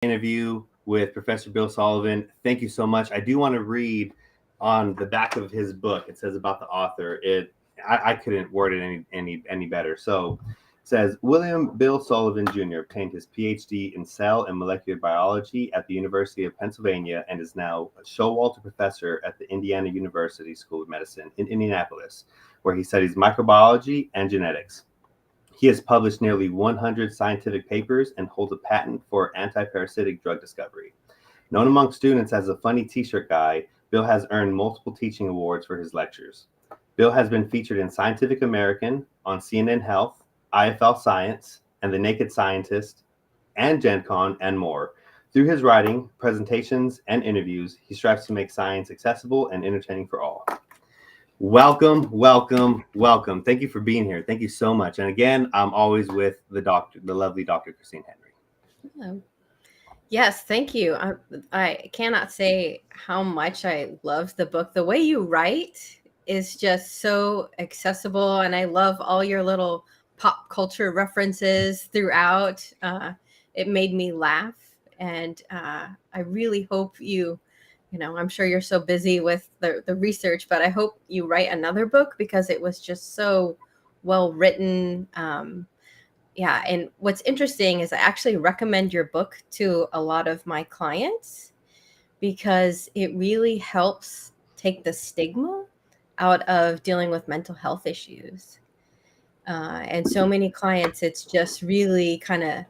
interview with Professor Bill Sullivan. Thank you so much. I do want to read on the back of his book. It says about the author. I couldn't word it any better. So it says William Bill Sullivan Jr. obtained his PhD in cell and molecular biology at the University of Pennsylvania and is now a Showalter professor at the Indiana University School of Medicine in Indianapolis, where he studies microbiology and genetics. He has published nearly 100 scientific papers and holds a patent for anti-parasitic drug discovery. Known among students as a funny t-shirt guy, Bill has earned multiple teaching awards for his lectures. Bill has been featured in Scientific American, on CNN Health, IFL Science, and The Naked Scientist, and Gen Con, and more. Through his writing, presentations, and interviews, he strives to make science accessible and entertaining for all. Welcome, welcome, welcome. Thank you for being here. Thank you so much. And again, I'm always with the lovely Dr. Christine Henry. Hello. Yes, thank you. I cannot say how much I love the book. The way you write is just so accessible, and I love all your little pop culture references throughout. It made me laugh, and I really hope I'm sure you're so busy with the research, but I hope you write another book because it was just so well written. Yeah, and what's interesting is I actually recommend your book to a lot of my clients because it really helps take the stigma out of dealing with mental health issues. And so many clients, it's just really kind of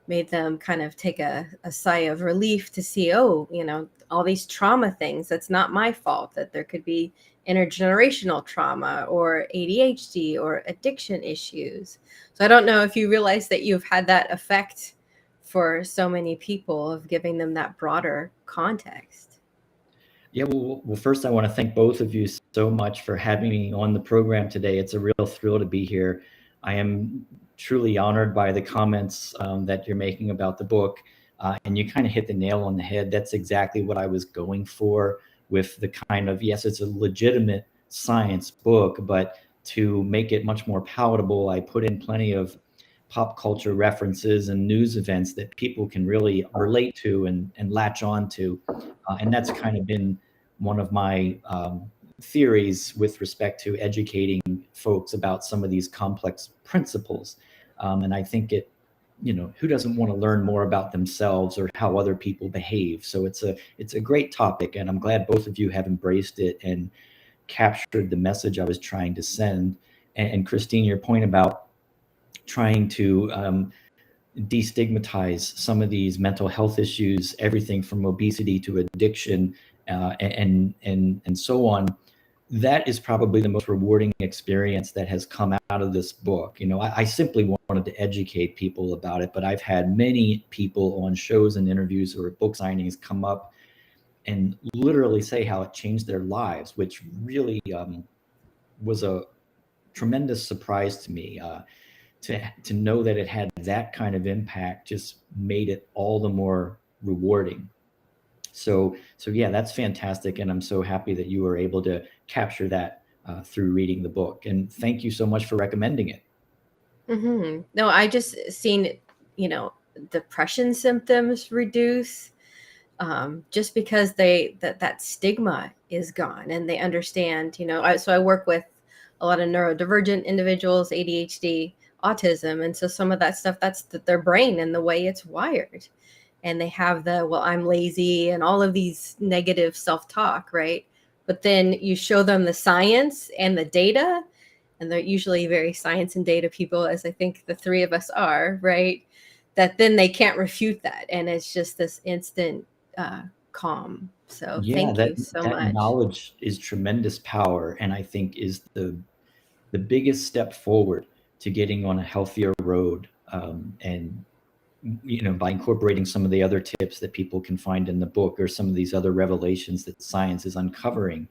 made them kind of take a sigh of relief to see, all these trauma things. That's not my fault, that there could be intergenerational trauma or ADHD or addiction issues. So I don't know if you realize that you've had that effect for so many people of giving them that broader context. Yeah, well, first I want to thank both of you so much for having me on the program today. It's a real thrill to be here. I am truly honored by the comments that you're making about the book. And you kind of hit the nail on the head. That's exactly what I was going for with the kind of, yes, it's a legitimate science book, but to make it much more palatable, I put in plenty of pop culture references and news events that people can really relate to and latch on to. And that's kind of been one of my theories with respect to educating folks about some of these complex principles. And I think who doesn't want to learn more about themselves or how other people behave? So it's a great topic, and I'm glad both of you have embraced it and captured the message I was trying to send. And Christine, your point about trying to destigmatize some of these mental health issues, everything from obesity to addiction, and so on. That is probably the most rewarding experience that has come out of this book. I simply wanted to educate people about it, but I've had many people on shows and interviews or book signings come up and literally say how it changed their lives, which really was a tremendous surprise to me. To know that it had that kind of impact just made it all the more rewarding. So yeah, that's fantastic, and I'm so happy that you were able to capture that through reading the book. And thank you so much for recommending it. Mm-hmm. No, I just seen, depression symptoms reduce just because that stigma is gone and they understand. So I work with a lot of neurodivergent individuals, ADHD, autism, and so some of that stuff, that's their brain and the way it's wired. And they have I'm lazy and all of these negative self-talk, right? But then you show them the science and the data, and they're usually very science and data people, as I think the three of us are, right? That then they can't refute that. And it's just this instant calm. So thank you so much. That knowledge is tremendous power, and I think is the biggest step forward to getting on a healthier road. And by incorporating some of the other tips that people can find in the book or some of these other revelations that science is uncovering,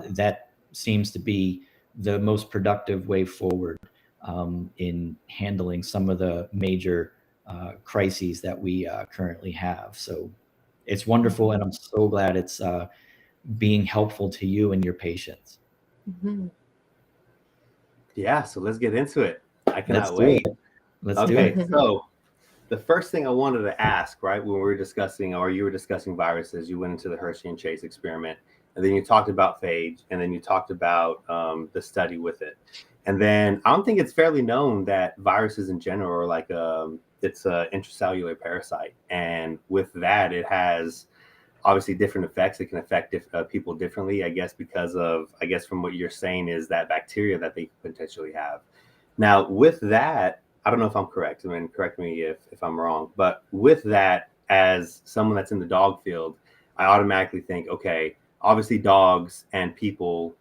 that seems to be the most productive way forward in handling some of the major crises that we currently have. So it's wonderful, and I'm so glad it's being helpful to you and your patients. Mm-hmm. Yeah, so let's get into it. I cannot Let's wait. Do it. Let's do it. So the first thing I wanted to ask, right, when we were discussing, or you were discussing viruses, you went into the Hershey and Chase experiment, and then you talked about phage, and then you talked about the study with it. And then I don't think it's fairly known that viruses in general are like it's an intracellular parasite. And with that, it has obviously different effects. It can affect people differently, I guess, because of, I guess from what you're saying is that bacteria that they potentially have. Now, with that, I don't know if I'm correct. I mean, correct me if I'm wrong. But with that, as someone that's in the dog field, I automatically think, okay, obviously dogs and people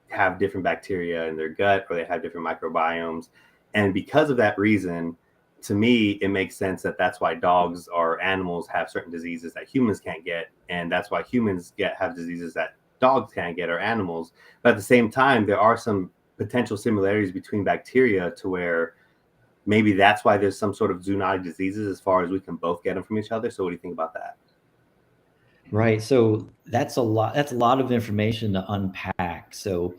have different bacteria in their gut, or they have different microbiomes. And because of that reason, to me, it makes sense that that's why dogs or animals have certain diseases that humans can't get. And that's why humans have diseases that dogs can't get, or animals. But at the same time, there are some potential similarities between bacteria to where maybe that's why there's some sort of zoonotic diseases as far as we can both get them from each other. So what do you think about that? Right. So that's a lot. That's a lot of information to unpack. So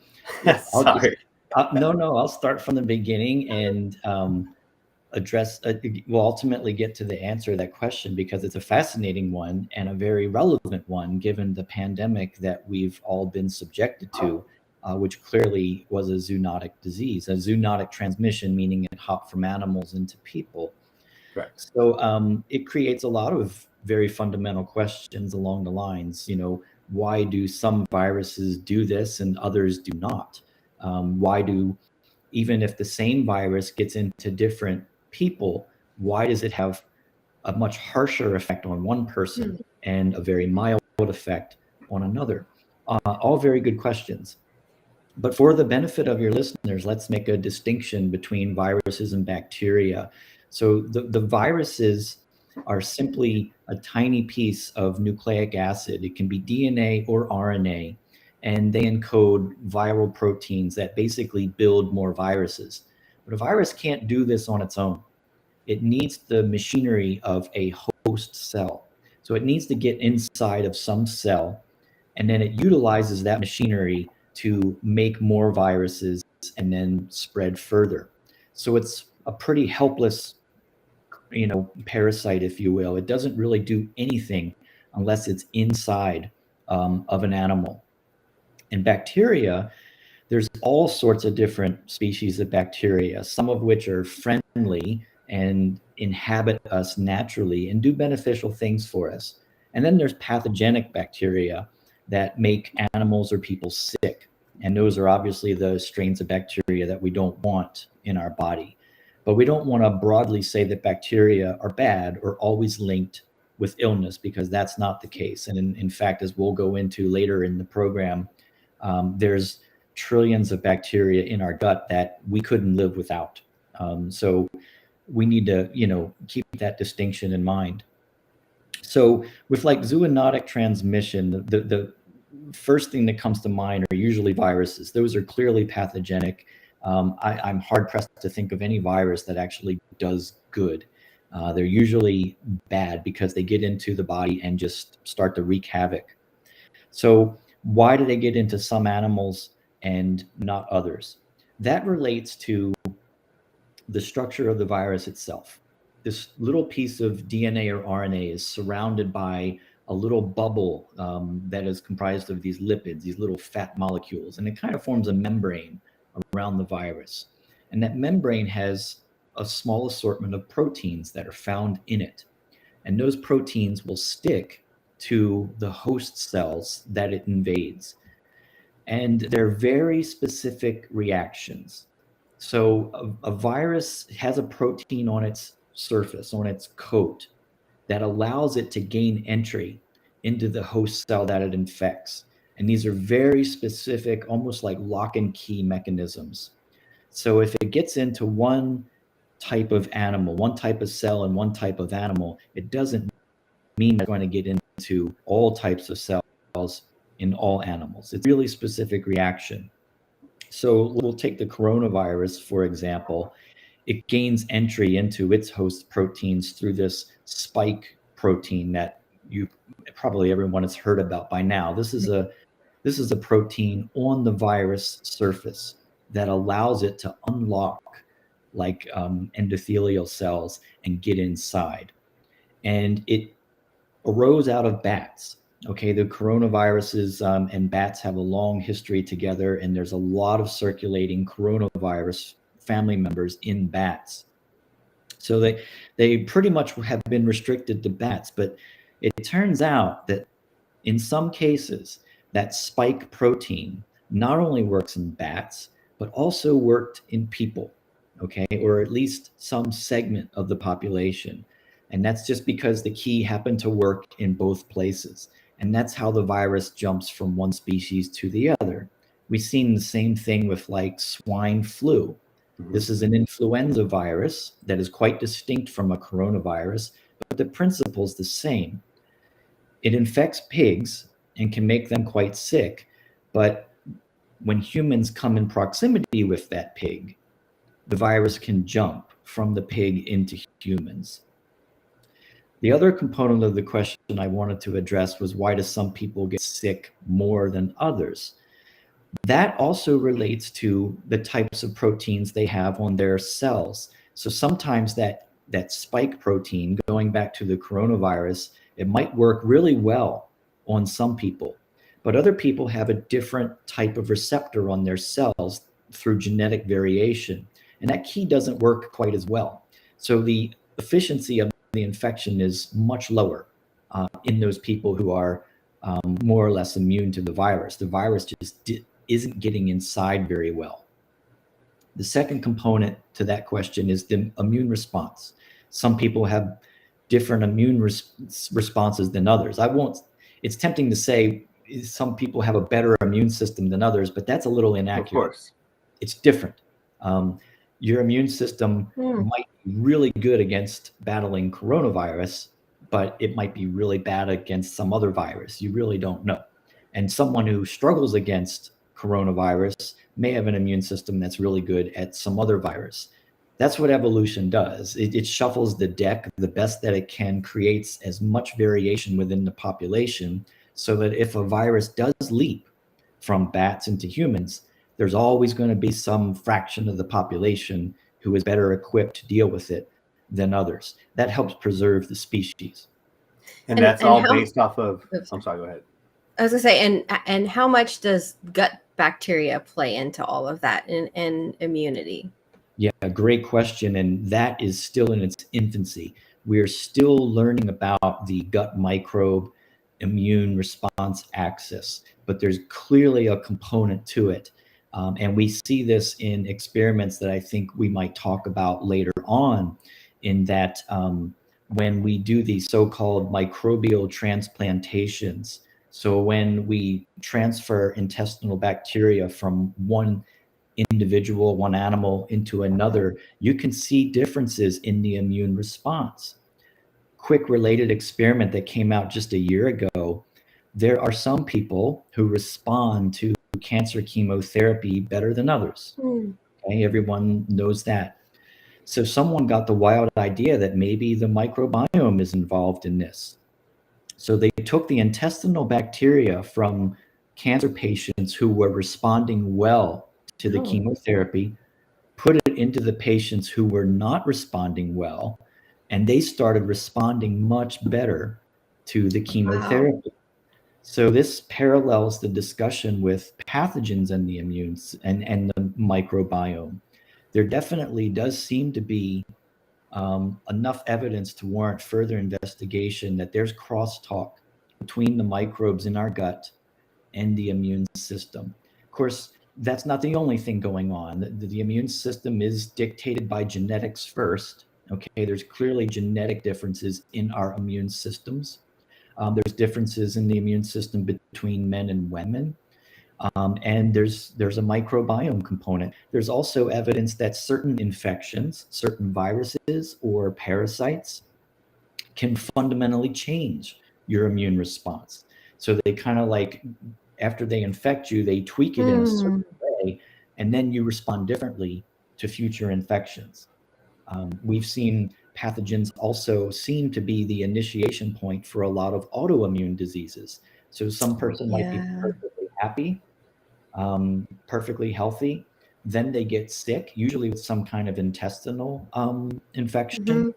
Sorry. I'll start from the beginning and address. We'll ultimately get to the answer to that question because it's a fascinating one and a very relevant one given the pandemic that we've all been subjected to, which clearly was a zoonotic disease, a zoonotic transmission, meaning it hopped from animals into people. Correct. So it creates a lot of very fundamental questions along the lines, why do some viruses do this and others do not? Why do, even if the same virus gets into different people, why does it have a much harsher effect on one person and a very mild effect on another? All very good questions. But for the benefit of your listeners, let's make a distinction between viruses and bacteria. So the viruses are simply a tiny piece of nucleic acid. It can be DNA or RNA, and they encode viral proteins that basically build more viruses. But a virus can't do this on its own. It needs the machinery of a host cell. So it needs to get inside of some cell, and then it utilizes that machinery to make more viruses and then spread further. So it's a pretty helpless, parasite, if you will. It doesn't really do anything unless it's inside of an animal. And bacteria, there's all sorts of different species of bacteria, some of which are friendly and inhabit us naturally and do beneficial things for us. And then there's pathogenic bacteria that make animals or people sick. And those are obviously the strains of bacteria that we don't want in our body. But we don't want to broadly say that bacteria are bad or always linked with illness, because that's not the case. And in fact, as we'll go into later in the program, there's trillions of bacteria in our gut that we couldn't live without. So we need to, keep that distinction in mind. So with like zoonotic transmission, the first thing that comes to mind are usually viruses. Those are clearly pathogenic. I'm hard pressed to think of any virus that actually does good. They're usually bad because they get into the body and just start to wreak havoc. So why do they get into some animals and not others? That relates to the structure of the virus itself. This little piece of DNA or RNA is surrounded by a little bubble that is comprised of these lipids, these little fat molecules, and it kind of forms a membrane around the virus. And that membrane has a small assortment of proteins that are found in it. And those proteins will stick to the host cells that it invades. And they're very specific reactions. So a virus has a protein on its surface, on its coat, that allows it to gain entry into the host cell that it infects. And these are very specific, almost like lock and key mechanisms. So if it gets into one type of animal, one type of cell and one type of animal, it doesn't mean it's going to get into all types of cells in all animals. It's a really specific reaction. So we'll take the coronavirus, for example. It gains entry into its host proteins through this spike protein that everyone has heard about by now. This is a protein on the virus surface that allows it to unlock like endothelial cells and get inside. And it arose out of bats. Okay, the coronaviruses and bats have a long history together, and there's a lot of circulating coronavirus family members in bats. So they pretty much have been restricted to bats, but it turns out that in some cases, that spike protein not only works in bats, but also worked in people, okay, or at least some segment of the population. And that's just because the key happened to work in both places. And that's how the virus jumps from one species to the other. We've seen the same thing with like swine flu. This is an influenza virus that is quite distinct from a coronavirus, but the principle is the same. It infects pigs and can make them quite sick, but when humans come in proximity with that pig, the virus can jump from the pig into humans. The other component of the question I wanted to address was, why do some people get sick more than others? That also relates to the types of proteins they have on their cells. So sometimes that spike protein, going back to the coronavirus, it might work really well on some people, but other people have a different type of receptor on their cells through genetic variation, and that key doesn't work quite as well. So the efficiency of the infection is much lower in those people who are more or less immune to the virus. The virus just isn't getting inside very well. The second component to that question is the immune response. Some people have different immune responses than others. It's tempting to say some people have a better immune system than others, but that's a little inaccurate. Of course. It's different. Your immune system might be really good against battling coronavirus, but it might be really bad against some other virus. You really don't know. And someone who struggles against coronavirus may have an immune system that's really good at some other virus. That's what evolution does. It shuffles the deck the best that it can, creates as much variation within the population so that if a virus does leap from bats into humans, there's always going to be some fraction of the population who is better equipped to deal with it than others. That helps preserve the species. And that's all based off of, I'm sorry, go ahead. I was gonna say, and how much does gut bacteria play into all of that in immunity? Yeah, great question. And that is still in its infancy. We're still learning about the gut microbe immune response axis, but there's clearly a component to it. And we see this in experiments that I think we might talk about later on, in that when we do these so-called microbial transplantations, so when we transfer intestinal bacteria from one individual, one animal into another, you can see differences in the immune response. Quick related experiment that came out just a year ago, there are some people who respond to cancer chemotherapy better than others. Okay, everyone knows that. So someone got the wild idea that maybe the microbiome is involved in this. So they took the intestinal bacteria from cancer patients who were responding well to the chemotherapy, put it into the patients who were not responding well, and they started responding much better to the chemotherapy. Wow. So this parallels the discussion with pathogens and the immune and the microbiome. There definitely does seem to be enough evidence to warrant further investigation that there's crosstalk between the microbes in our gut and the immune system. Of course, that's not the only thing going on. The immune system is dictated by genetics first. Okay, there's clearly genetic differences in our immune systems. There's differences in the immune system between men and women. And there's a microbiome component. There's also evidence that certain infections, certain viruses or parasites can fundamentally change your immune response. So they kind of like, after they infect you, they tweak it in a certain way, and then you respond differently to future infections. We've seen pathogens also seem to be the initiation point for a lot of autoimmune diseases. So some person might be perfectly happy, perfectly healthy, then they get sick, usually with some kind of intestinal infection. Mhm.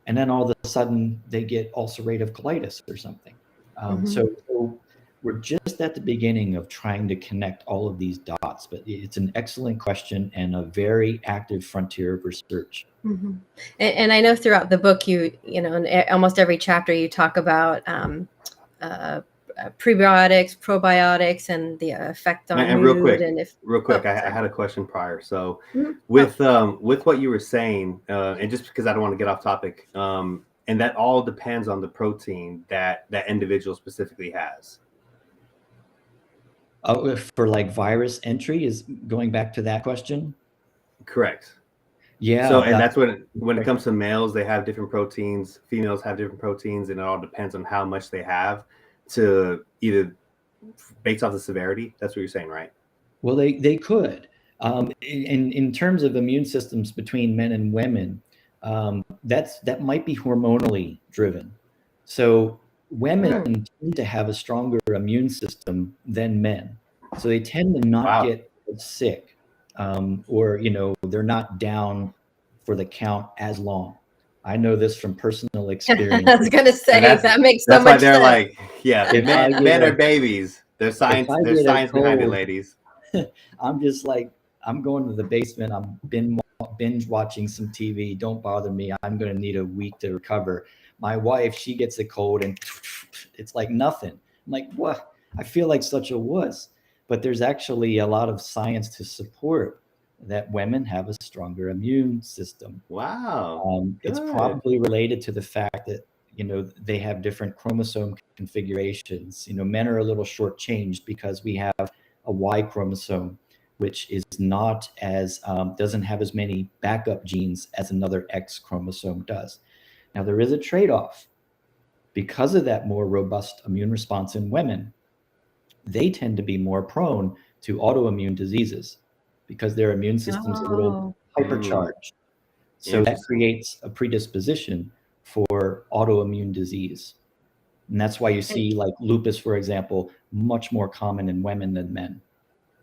And then all of a sudden they get ulcerative colitis or something. Mhm. So we're just at the beginning of trying to connect all of these dots, but it's an excellent question and a very active frontier of research. Mhm. And I know throughout the book, you know, in almost every chapter, you talk about uh, prebiotics, probiotics, and the effect on And mood. And if real quick, I sorry. had a question prior. So Mhm. with what you were saying, and just because I don't want to get off topic, and that all depends on the protein that that individual specifically has. For like virus entry, is going back to that question. Correct. Yeah, So, and that's when it question. comes to males, they have different proteins. Females have different proteins, and it all depends on how much they have to either based off the severity. That's what you're saying, right? Well, they could. In terms of immune systems between men and women, that might be hormonally driven. So women Okay. tend to have a stronger immune system than men. So they tend to not Wow. get sick, or they're not down for the count as long. I know this from personal experience. I was gonna And say that makes so that's why much they're sense. like, yeah, If I get men are a babies. There's if science. I There's get a science behind it, cold, ladies. I'm just like, I'm going to the basement. I'm binge watching some TV. Don't bother me. I'm going to need a week to recover. My wife, she gets a cold and it's like nothing. I'm like, what? I feel like such a wuss. But there's actually a lot of science to support that women have a stronger immune system. Wow. It's Good. probably related to the fact that they have different chromosome configurations. Men are a little shortchanged because we have a Y chromosome, which is not as doesn't have as many backup genes as another X chromosome does. Now there is a trade-off. Because of that more robust immune response in women, they tend to be more prone to autoimmune diseases because their immune system's a little Oh, hypercharged. So that Interesting. creates a predisposition for autoimmune disease. And that's why you and, see like lupus, for example, much more common in women than men.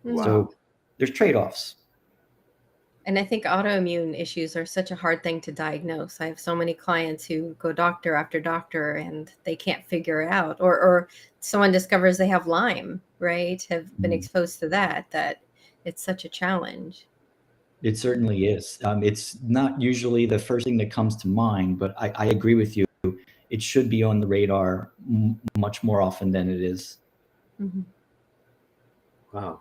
mhm. Wow. So there's trade-offs. And I think autoimmune issues are such a hard thing to diagnose. I have so many clients who go doctor after doctor and they can't figure it out. Or someone discovers they have Lyme, right? Have been exposed to that it's such a challenge. It certainly is. It's not usually the first thing that comes to mind, but I agree with you. It should be on the radar much more often than it is. Mhm. Wow. All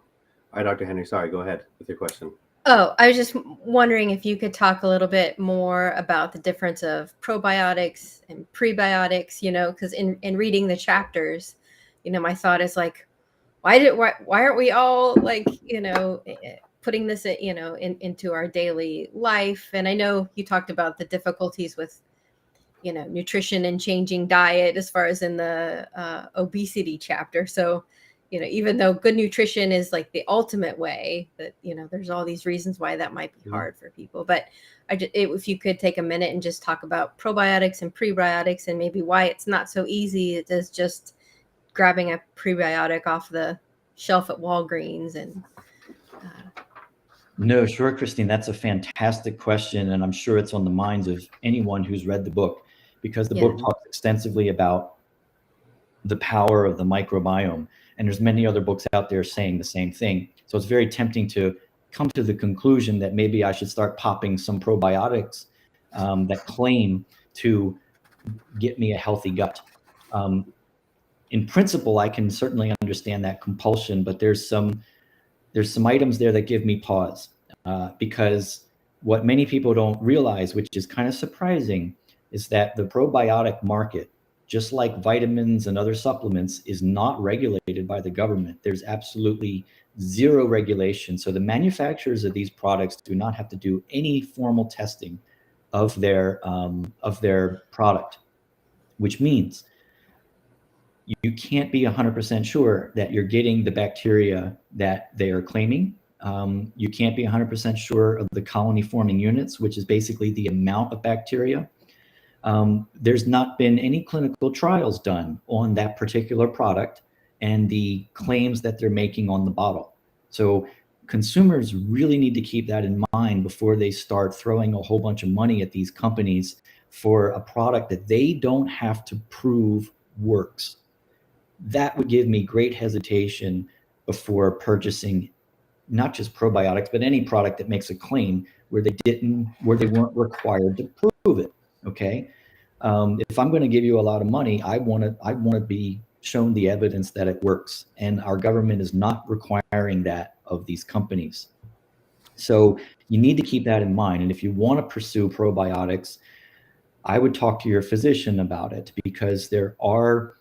right, Dr. Henry. Sorry. Go ahead with your question. Oh, I was just wondering if you could talk a little bit more about the difference of probiotics and prebiotics, because in reading the chapters, my thought is like, why aren't we all like, putting this into our daily life? And I know you talked about the difficulties with, nutrition and changing diet as far as in the obesity chapter. So, even though good nutrition is like the ultimate way, that there's all these reasons why that might be Mhm. hard for people. But if you could take a minute and just talk about probiotics and prebiotics and maybe why it's not so easy, it is just grabbing a prebiotic off the shelf at Walgreens and No, sure, Christine. That's a fantastic question. And I'm sure it's on the minds of anyone who's read the book because the yeah. book talks extensively about the power of the microbiome. And there's many other books out there saying the same thing. So it's very tempting to come to the conclusion that maybe I should start popping some probiotics that claim to get me a healthy gut. In principle, I can certainly understand that compulsion, but there's some items there that give me pause because what many people don't realize, which is kind of surprising, is that the probiotic market, just like vitamins and other supplements, is not regulated by the government. There's absolutely zero regulation. So the manufacturers of these products do not have to do any formal testing of their product, which means you can't be 100% sure that you're getting the bacteria that they are claiming. You can't be 100% sure of the colony forming units, which is basically the amount of bacteria. There's not been any clinical trials done on that particular product and the claims that they're making on the bottle. So consumers really need to keep that in mind before they start throwing a whole bunch of money at these companies for a product that they don't have to prove works. That would give me great hesitation before purchasing not just probiotics, but any product that makes a claim where they weren't required to prove it. Okay, if I'm going to give you a lot of money, I want to be shown the evidence that it works, and our government is not requiring that of these companies. So you need to keep that in mind. And if you want to pursue probiotics, I would talk to your physician about it, because there are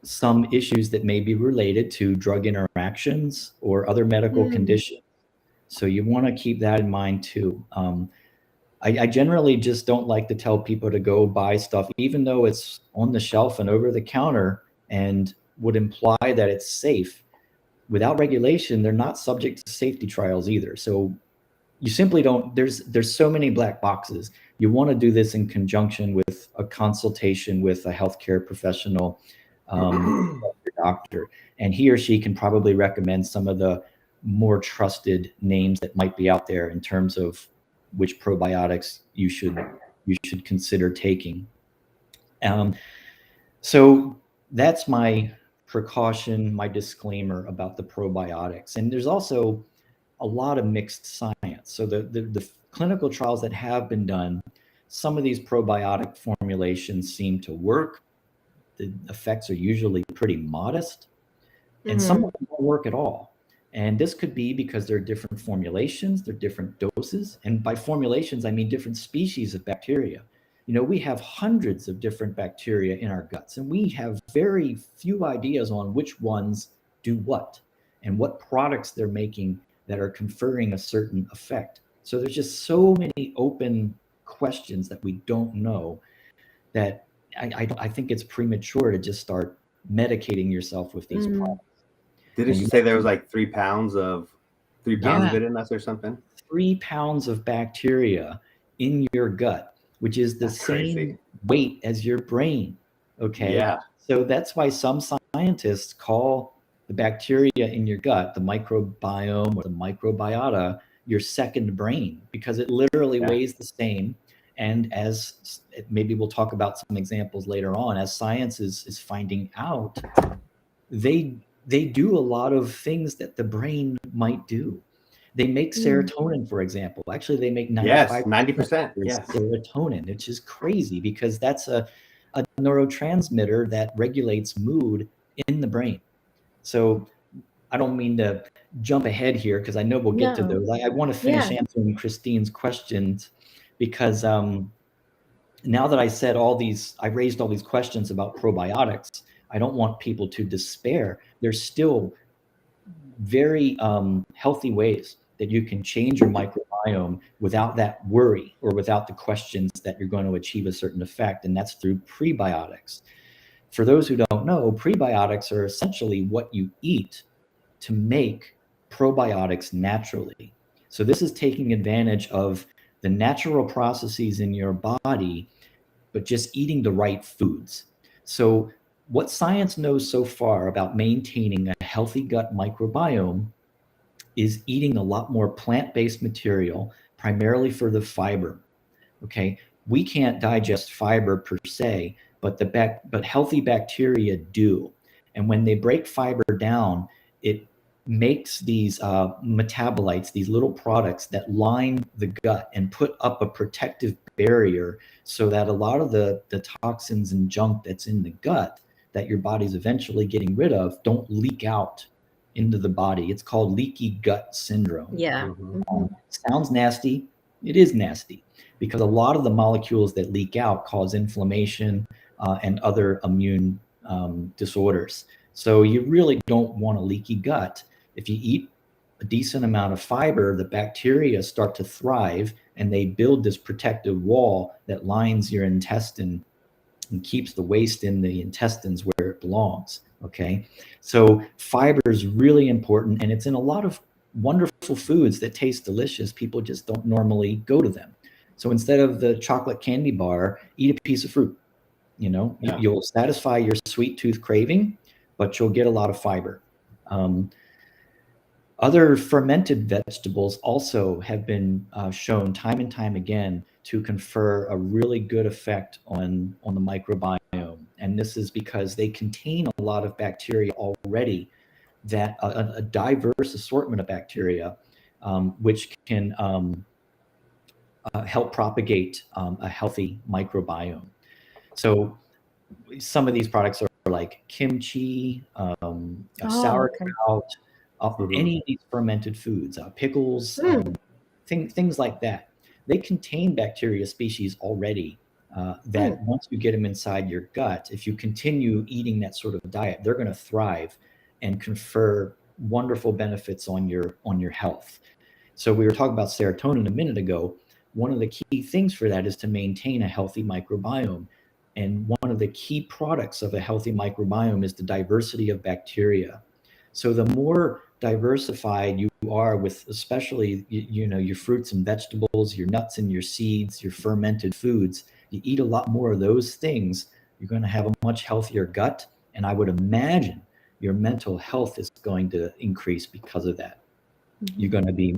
some issues that may be related to drug interactions or other medical conditions. So you want to keep that in mind too. I generally just don't like to tell people to go buy stuff, even though it's on the shelf and over the counter and would imply that it's safe. Without regulation, they're not subject to safety trials either. So you simply don't, there's so many black boxes. You want to do this in conjunction with a consultation with a healthcare professional, your doctor, and he or she can probably recommend some of the more trusted names that might be out there in terms of which probiotics you should consider taking. So that's my precaution, my disclaimer about the probiotics. And there's also a lot of mixed science. So the clinical trials that have been done, some of these probiotic formulations seem to work. The effects are usually pretty modest, and some of them don't work at all. And this could be because they're different formulations, they're different doses. And by formulations, I mean different species of bacteria. You know, we have hundreds of different bacteria in our guts, and we have very few ideas on which ones do what and what products they're making that are conferring a certain effect. So there's just so many open questions that we don't know, that I think it's premature to just start medicating yourself with these products. Didn't you say there was like 3 pounds of it in us or something? 3 pounds of bacteria in your gut, which is the same weight as your brain. Okay. Yeah. So that's why some scientists call the bacteria in your gut, the microbiome or the microbiota, your second brain, because it literally weighs the same. And as maybe we'll talk about some examples later on, as science is finding out, they do a lot of things that the brain might do. They make serotonin, for example. Actually, they make 90% serotonin, which is crazy because that's a neurotransmitter that regulates mood in the brain. So I don't mean to jump ahead here because I know we'll get to those. I want to finish answering Christine's questions, because now that I raised all these questions about probiotics, I don't want people to despair. There's still very healthy ways that you can change your microbiome without that worry or without the questions that you're going to achieve a certain effect, and that's through prebiotics. For those who don't know, prebiotics are essentially what you eat to make probiotics naturally. So this is taking advantage of the natural processes in your body, but just eating the right foods. So what science knows so far about maintaining a healthy gut microbiome is eating a lot more plant-based material, primarily for the fiber. Okay, we can't digest fiber per se, but healthy bacteria do. And when they break fiber down, it makes these metabolites, these little products that line the gut and put up a protective barrier so that a lot of the toxins and junk that's in the gut that your body's eventually getting rid of don't leak out into the body. It's called leaky gut syndrome. Yeah. Sounds nasty. It is nasty because a lot of the molecules that leak out cause inflammation and other immune disorders. So you really don't want a leaky gut. If you eat a decent amount of fiber, the bacteria start to thrive and they build this protective wall that lines your intestine and keeps the waste in the intestines where it belongs. Okay, so fiber is really important, and it's in a lot of wonderful foods that taste delicious. People just don't normally go to them. So instead of the chocolate candy bar, eat a piece of fruit. You know, you'll satisfy your sweet tooth craving, but you'll get a lot of fiber. Other fermented vegetables also have been shown time and time again to confer a really good effect on the microbiome. And this is because they contain a lot of bacteria already, that a diverse assortment of bacteria, which can help propagate a healthy microbiome. So some of these products are like kimchi, Oh, okay. sauerkraut, Mhm. any of these fermented foods, pickles, Mm. things like that. They contain bacteria species already that Mm. once you get them inside your gut, if you continue eating that sort of diet, they're going to thrive and confer wonderful benefits on your health. So we were talking about serotonin a minute ago. One of the key things for that is to maintain a healthy microbiome. And one of the key products of a healthy microbiome is the diversity of bacteria. So the more diversified you are with, especially your fruits and vegetables, your nuts and your seeds, your fermented foods, you eat a lot more of those things, you're going to have a much healthier gut. And I would imagine your mental health is going to increase because of that. You're going to be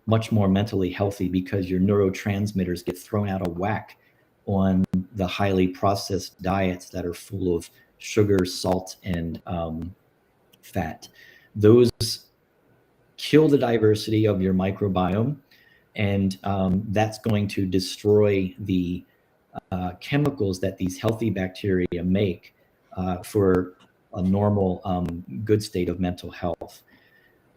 much more mentally healthy because your neurotransmitters get thrown out of whack on the highly processed diets that are full of sugar, salt, and fat. Those kill the diversity of your microbiome, and that's going to destroy the chemicals that these healthy bacteria make for a normal, good state of mental health.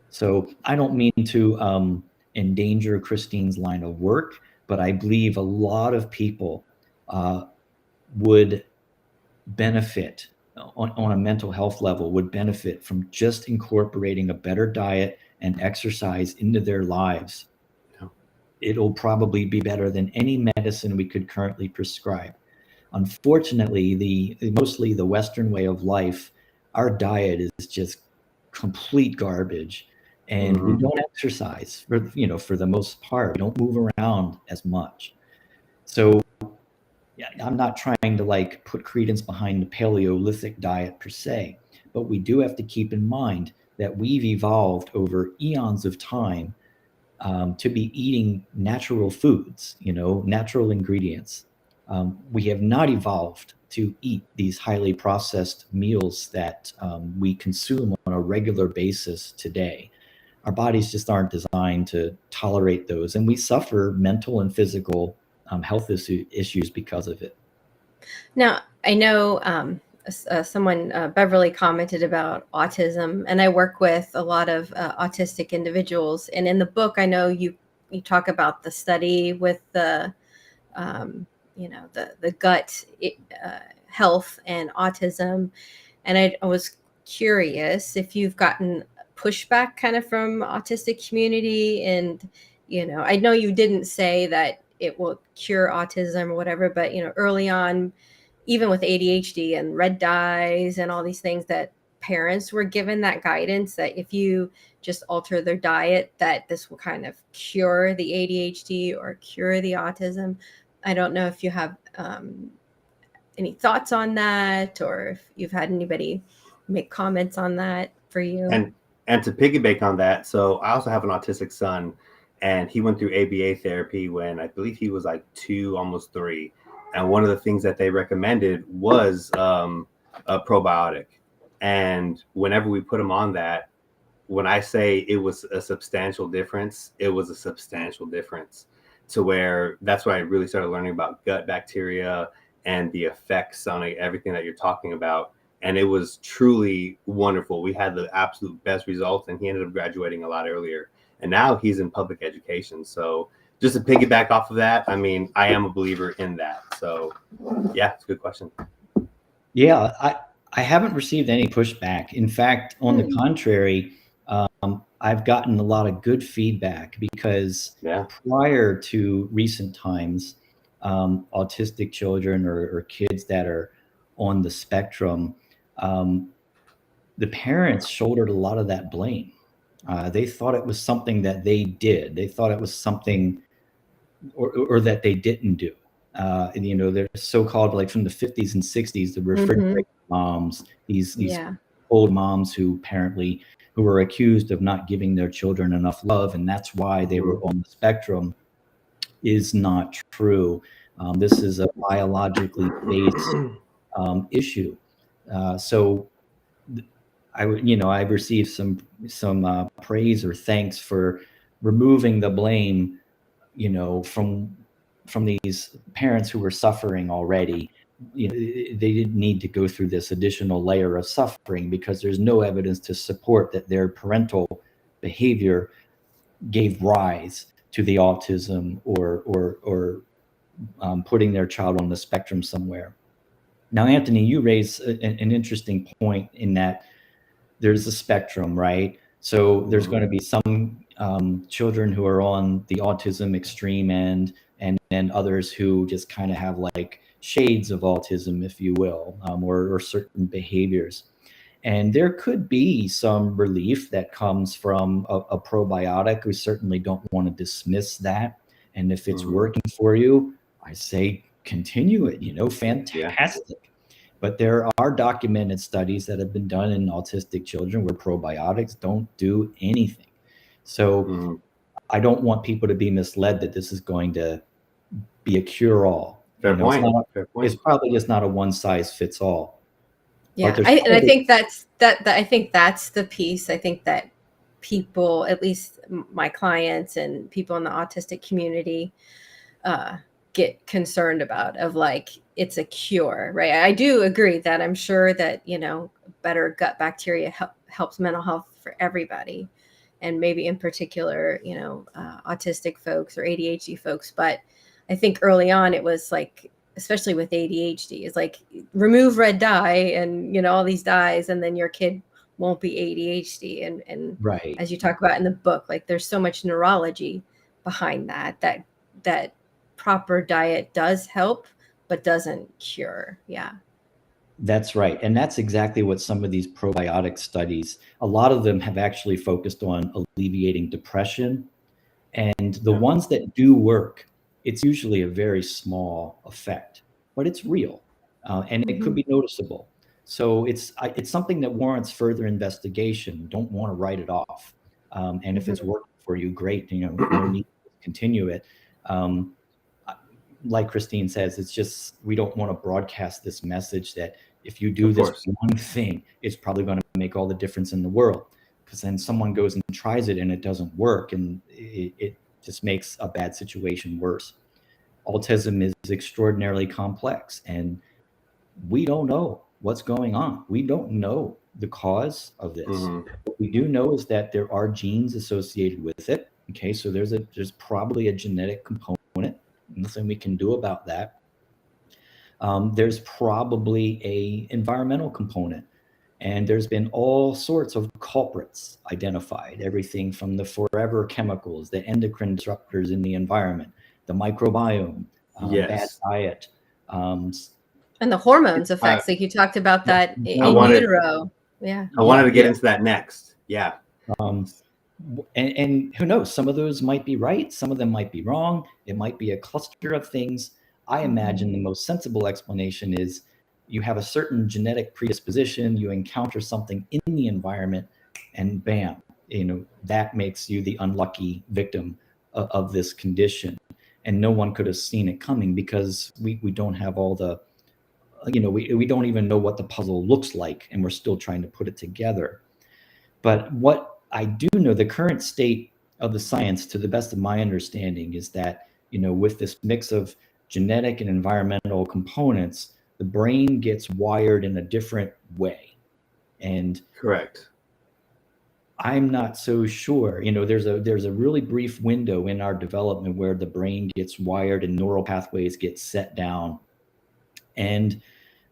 So I don't mean to endanger Christine's line of work, but I believe a lot of people would benefit on a mental health level, would benefit from just incorporating a better diet and exercise into their lives. Yeah. It'll probably be better than any medicine we could currently prescribe. Unfortunately, mostly the Western way of life, our diet is just complete garbage, and we Mhm. don't exercise for the most part. We don't move around as much. So yeah, I'm not trying to like put credence behind the Paleolithic diet per se, but we do have to keep in mind that we've evolved over eons of time to be eating natural foods, natural ingredients. We have not evolved to eat these highly processed meals that we consume on a regular basis today. Our bodies just aren't designed to tolerate those, and we suffer mental and physical health issues because of it. Now, I know someone, Beverly, commented about autism, and I work with a lot of autistic individuals. And in the book, I know you talk about the study with the the gut health and autism. And I was curious if you've gotten pushback kind of from autistic community. And I know you didn't say that it will cure autism or whatever, but early on, even with ADHD and red dyes and all these things, that parents were given that guidance that if you just alter their diet, that this will kind of cure the ADHD or cure the autism. I don't know if you have any thoughts on that, or if you've had anybody make comments on that for you. And to piggyback on that, so I also have an autistic son, and he went through ABA therapy when I believe he was like 2, almost 3. And one of the things that they recommended was a probiotic. And whenever we put him on that, when I say it was a substantial difference, it was a substantial difference, to where that's when I really started learning about gut bacteria and the effects on everything that you're talking about. And it was truly wonderful. We had the absolute best results, and he ended up graduating a lot earlier. And now he's in public education. So just to piggyback off of that, I mean, I am a believer in that. So yeah, it's a good question. Yeah, I haven't received any pushback. In fact, on the contrary, I've gotten a lot of good feedback because Yeah. prior to recent times, autistic children or kids that are on the spectrum, the parents shouldered a lot of that blame. They thought it was something that they did. They thought it was something or that they didn't do. They're so-called, like from the 50s and 60s, the Hmm. refrigerator moms, these Yeah. old moms who were accused of not giving their children enough love, and that's why they were on the spectrum, is not true. This is a biologically based issue. So I've received some praise or thanks for removing the blame, from these parents who were suffering already. They didn't need to go through this additional layer of suffering because there's no evidence to support that their parental behavior gave rise to the autism or putting their child on the spectrum somewhere. Now, Anthony, you raise an interesting point in that there's a spectrum, right? So there's going to be some children who are on the autism extreme end, and then others who just kind of have like shades of autism, if you will, or certain behaviors. And there could be some relief that comes from a probiotic. We certainly don't want to dismiss that. And if it's working for you, I say continue it, fantastic. Yeah. But there are documented studies that have been done in autistic children where probiotics don't do anything. So I don't want people to be misled that this is going to be a cure-all. Fair point. It's probably just not a one-size-fits-all. Yeah, I think that's the piece. I think that people, at least my clients and people in the autistic community, get concerned about, of like, it's a cure, right? I do agree that I'm sure that, better gut bacteria helps mental health for everybody, and maybe in particular, autistic folks or ADHD folks. But I think early on it was like, especially with ADHD, is like remove red dye and, all these dyes, and then your kid won't be ADHD. And right, as you talk about in the book, like there's so much neurology behind that proper diet does help, but doesn't cure. Yeah. That's right. And that's exactly what some of these probiotic studies, a lot of them have actually focused on alleviating depression. And the ones that do work, it's usually a very small effect, but it's real, and it could be noticeable. So it's something that warrants further investigation. Don't want to write it off. And if it's working for you, great. No need to continue it. Like Christine says, it's just, we don't want to broadcast this message that if you do this one thing, it's probably going to make all the difference in the world. Because then someone goes and tries it and it doesn't work, and it just makes a bad situation worse. Autism is extraordinarily complex, and we don't know what's going on. We don't know the cause of this. What we do know is that there are genes associated with it. Okay, so there's probably a genetic component. Nothing we can do about that. There's probably a environmental component. And there's been all sorts of culprits identified, everything from the forever chemicals, the endocrine disruptors in the environment, the microbiome, bad diet. And the hormones effects, like you talked about that in utero. Yeah. I wanted to get into that next. Yeah. And who knows, some of those might be right. Some of them might be wrong. It might be a cluster of things. I imagine the most sensible explanation is you have a certain genetic predisposition, you encounter something in the environment, and bam, that makes you the unlucky victim of this condition. And no one could have seen it coming because we don't have all the, we don't even know what the puzzle looks like, and we're still trying to put it together. But what I do know, the current state of the science, to the best of my understanding, is that, with this mix of genetic and environmental components, the brain gets wired in a different way. And correct. I'm not so sure. There's a really brief window in our development where the brain gets wired and neural pathways get set down. And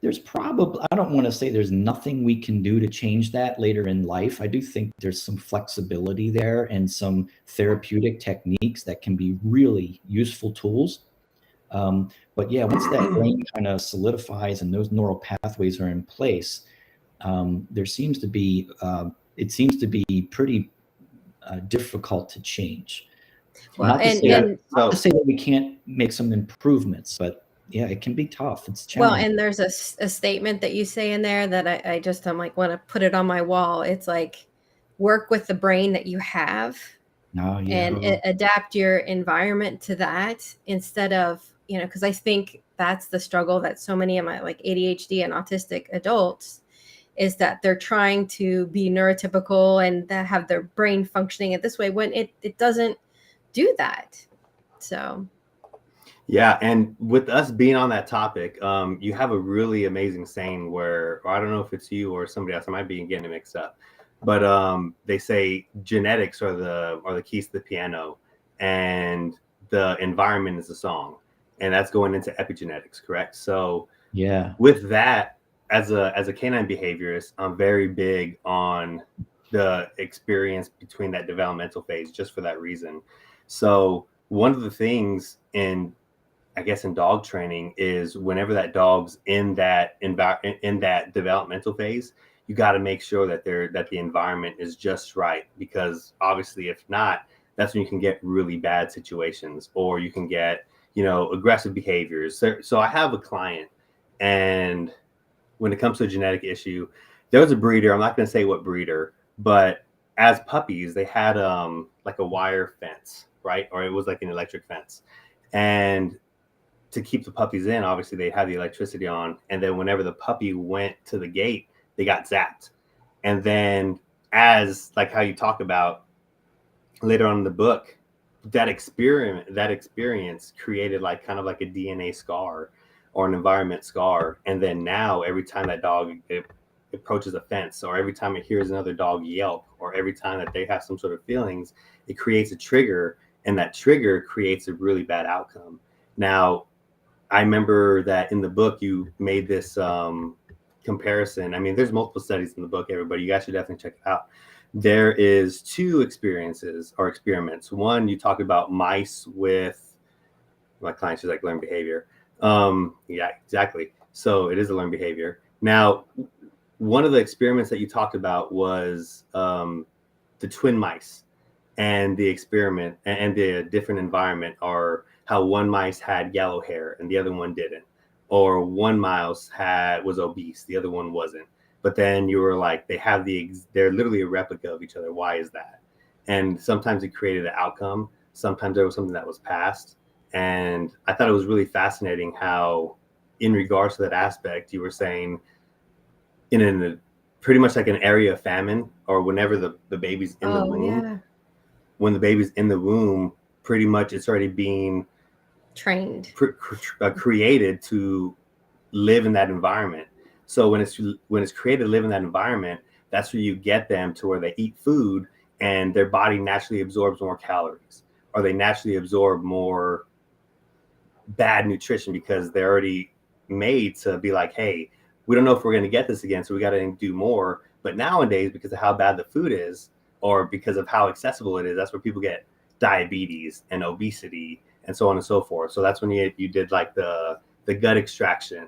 there's probably, I don't want to say there's nothing we can do to change that later in life. I do think there's some flexibility there and some therapeutic techniques that can be really useful tools. But yeah, once that brain kind of solidifies and those neural pathways are in place, it seems to be pretty difficult to change. Well, not to say that we can't make some improvements, but it can be tough. It's Well, challenging. and there's a statement that you say in there that I'm like, want to put it on my wall. It's like, work with the brain that you have and adapt your environment to that, instead of, because I think that's the struggle that so many of my like ADHD and autistic adults, is that they're trying to be neurotypical and that have their brain functioning in this way when it doesn't do that. So Yeah, and with us being on that topic, you have a really amazing saying where, or I don't know if it's you or somebody else, I might be getting it mixed up, but they say genetics are the keys to the piano, and the environment is the song, and that's going into epigenetics, correct? So Yeah. with that, as a canine behaviorist, I'm very big on the experience between that developmental phase, just for that reason. So one of the things I guess in dog training is whenever that dog's in that in that developmental phase, you got to make sure that the environment is just right, because obviously if not, that's when you can get really bad situations, or you can get aggressive behaviors. So I have a client, and when it comes to a genetic issue, there was a breeder. I'm not going to say what breeder, but as puppies, they had like a wire fence, right? Or it was like an electric fence, and to keep the puppies in, obviously they had the electricity on, and then whenever the puppy went to the gate, they got zapped. And then, as like how you talk about later on in the book, that experience created like kind of like a DNA scar or an environment scar. And then now every time that dog approaches a fence, or every time it hears another dog yelp, or every time that they have some sort of feelings, it creates a trigger, and that trigger creates a really bad outcome. Now, I remember that in the book you made this comparison. I mean, there's multiple studies in the book, everybody. You guys should definitely check it out. There is two experiences or experiments. One, you talk about mice with, my client, she's like, learned behavior. Yeah, exactly. So it is a learned behavior. Now, one of the experiments that you talked about was the twin mice, and the experiment and the different environment are how one mice had yellow hair and the other one didn't, or one mouse was obese, the other one wasn't. But then you were like, they're literally a replica of each other. Why is that? And sometimes it created an outcome. Sometimes there was something that was passed. And I thought it was really fascinating how, in regards to that aspect, you were saying in a pretty much like an area of famine, or whenever the baby's in the womb. yeah. When the baby's in the womb, pretty much it's already being Trained, created to live in that environment. So when it's created to live in that environment, that's where you get them to where they eat food and their body naturally absorbs more calories, or they naturally absorb more bad nutrition, because they're already made to be like, hey, we don't know if we're going to get this again, so we got to do more. But nowadays, because of how bad the food is, or because of how accessible it is, that's where people get diabetes and obesity and so on and so forth. So that's when you did like the gut extraction.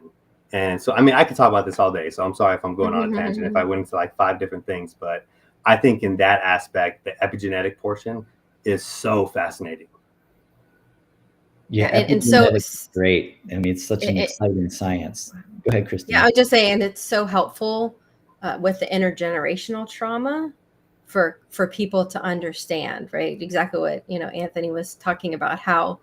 And so, I mean, I could talk about this all day, so I'm sorry if I'm going on a tangent, if I went into like 5 different things, but I think in that aspect, the epigenetic portion is so fascinating. Yeah, and so epigenetics is great. I mean, it's such an exciting science. Go ahead, Christine. Yeah, I was just saying, it's so helpful with the intergenerational trauma for people to understand, right? Exactly what Anthony was talking about, how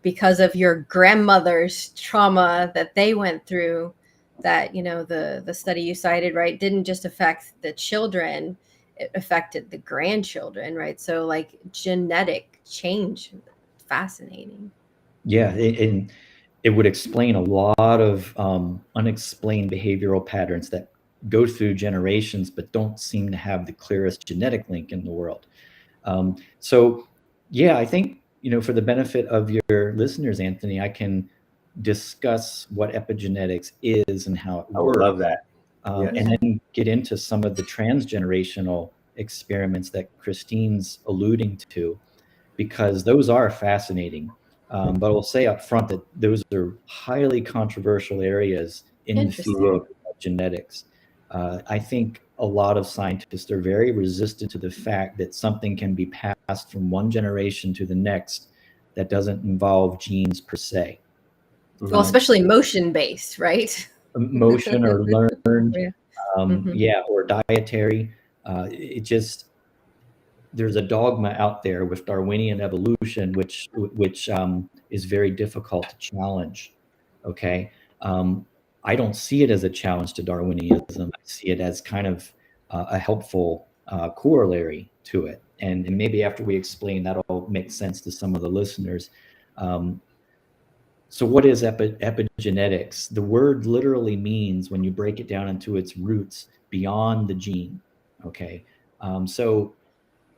because of your grandmother's trauma that they went through, that the study you cited, right, didn't just affect the children, it affected the grandchildren, right? So like genetic change, fascinating. Yeah, it would explain a lot of unexplained behavioral patterns that go through generations but don't seem to have the clearest genetic link in the world. So yeah, I think for the benefit of your listeners, Anthony, I can discuss what epigenetics is and how it works. I would love that. Yes. And then get into some of the transgenerational experiments that Christine's alluding to, because those are fascinating. But I'll say up front that those are highly controversial areas in the field of genetics. I think a lot of scientists are very resistant to the fact that something can be passed from one generation to the next that doesn't involve genes per se. Well, especially motion based, right? Motion or learned, Yeah. or dietary. There's a dogma out there with Darwinian evolution, which is very difficult to challenge. Okay, I don't see it as a challenge to Darwinianism. I see it as kind of a helpful corollary to it. And maybe after we explain, that'll make sense to some of the listeners. So what is epigenetics? The word literally means, when you break it down into its roots, beyond the gene. Okay, so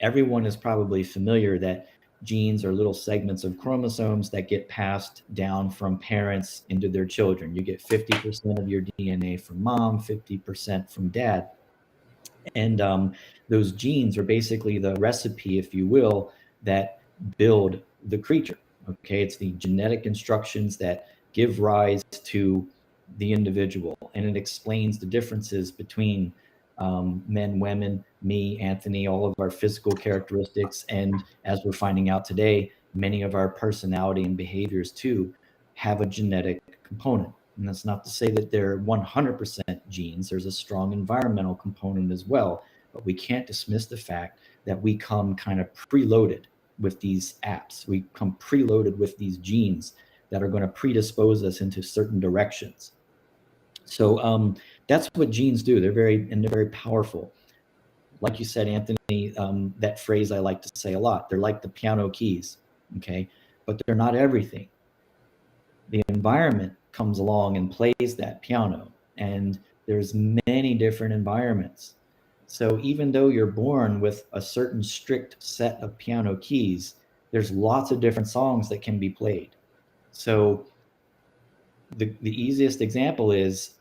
everyone is probably familiar that genes are little segments of chromosomes that get passed down from parents into their children. You get 50% of your DNA from mom, 50% from dad. And those genes are basically the recipe, if you will, that build the creature. Okay, it's the genetic instructions that give rise to the individual, and it explains the differences between men, women, me, Anthony, all of our physical characteristics, and as we're finding out today, many of our personality and behaviors too have a genetic component. And that's not to say that they're 100% genes. There's a strong environmental component as well. But we can't dismiss the fact that we come kind of preloaded with these apps. We come preloaded with these genes that are going to predispose us into certain directions. So that's what genes do. They're very powerful. Like you said, Anthony, that phrase I like to say a lot. They're like the piano keys, okay? But they're not everything. The environment comes along and plays that piano, and there's many different environments. So even though you're born with a certain strict set of piano keys, there's lots of different songs that can be played. So the easiest example is,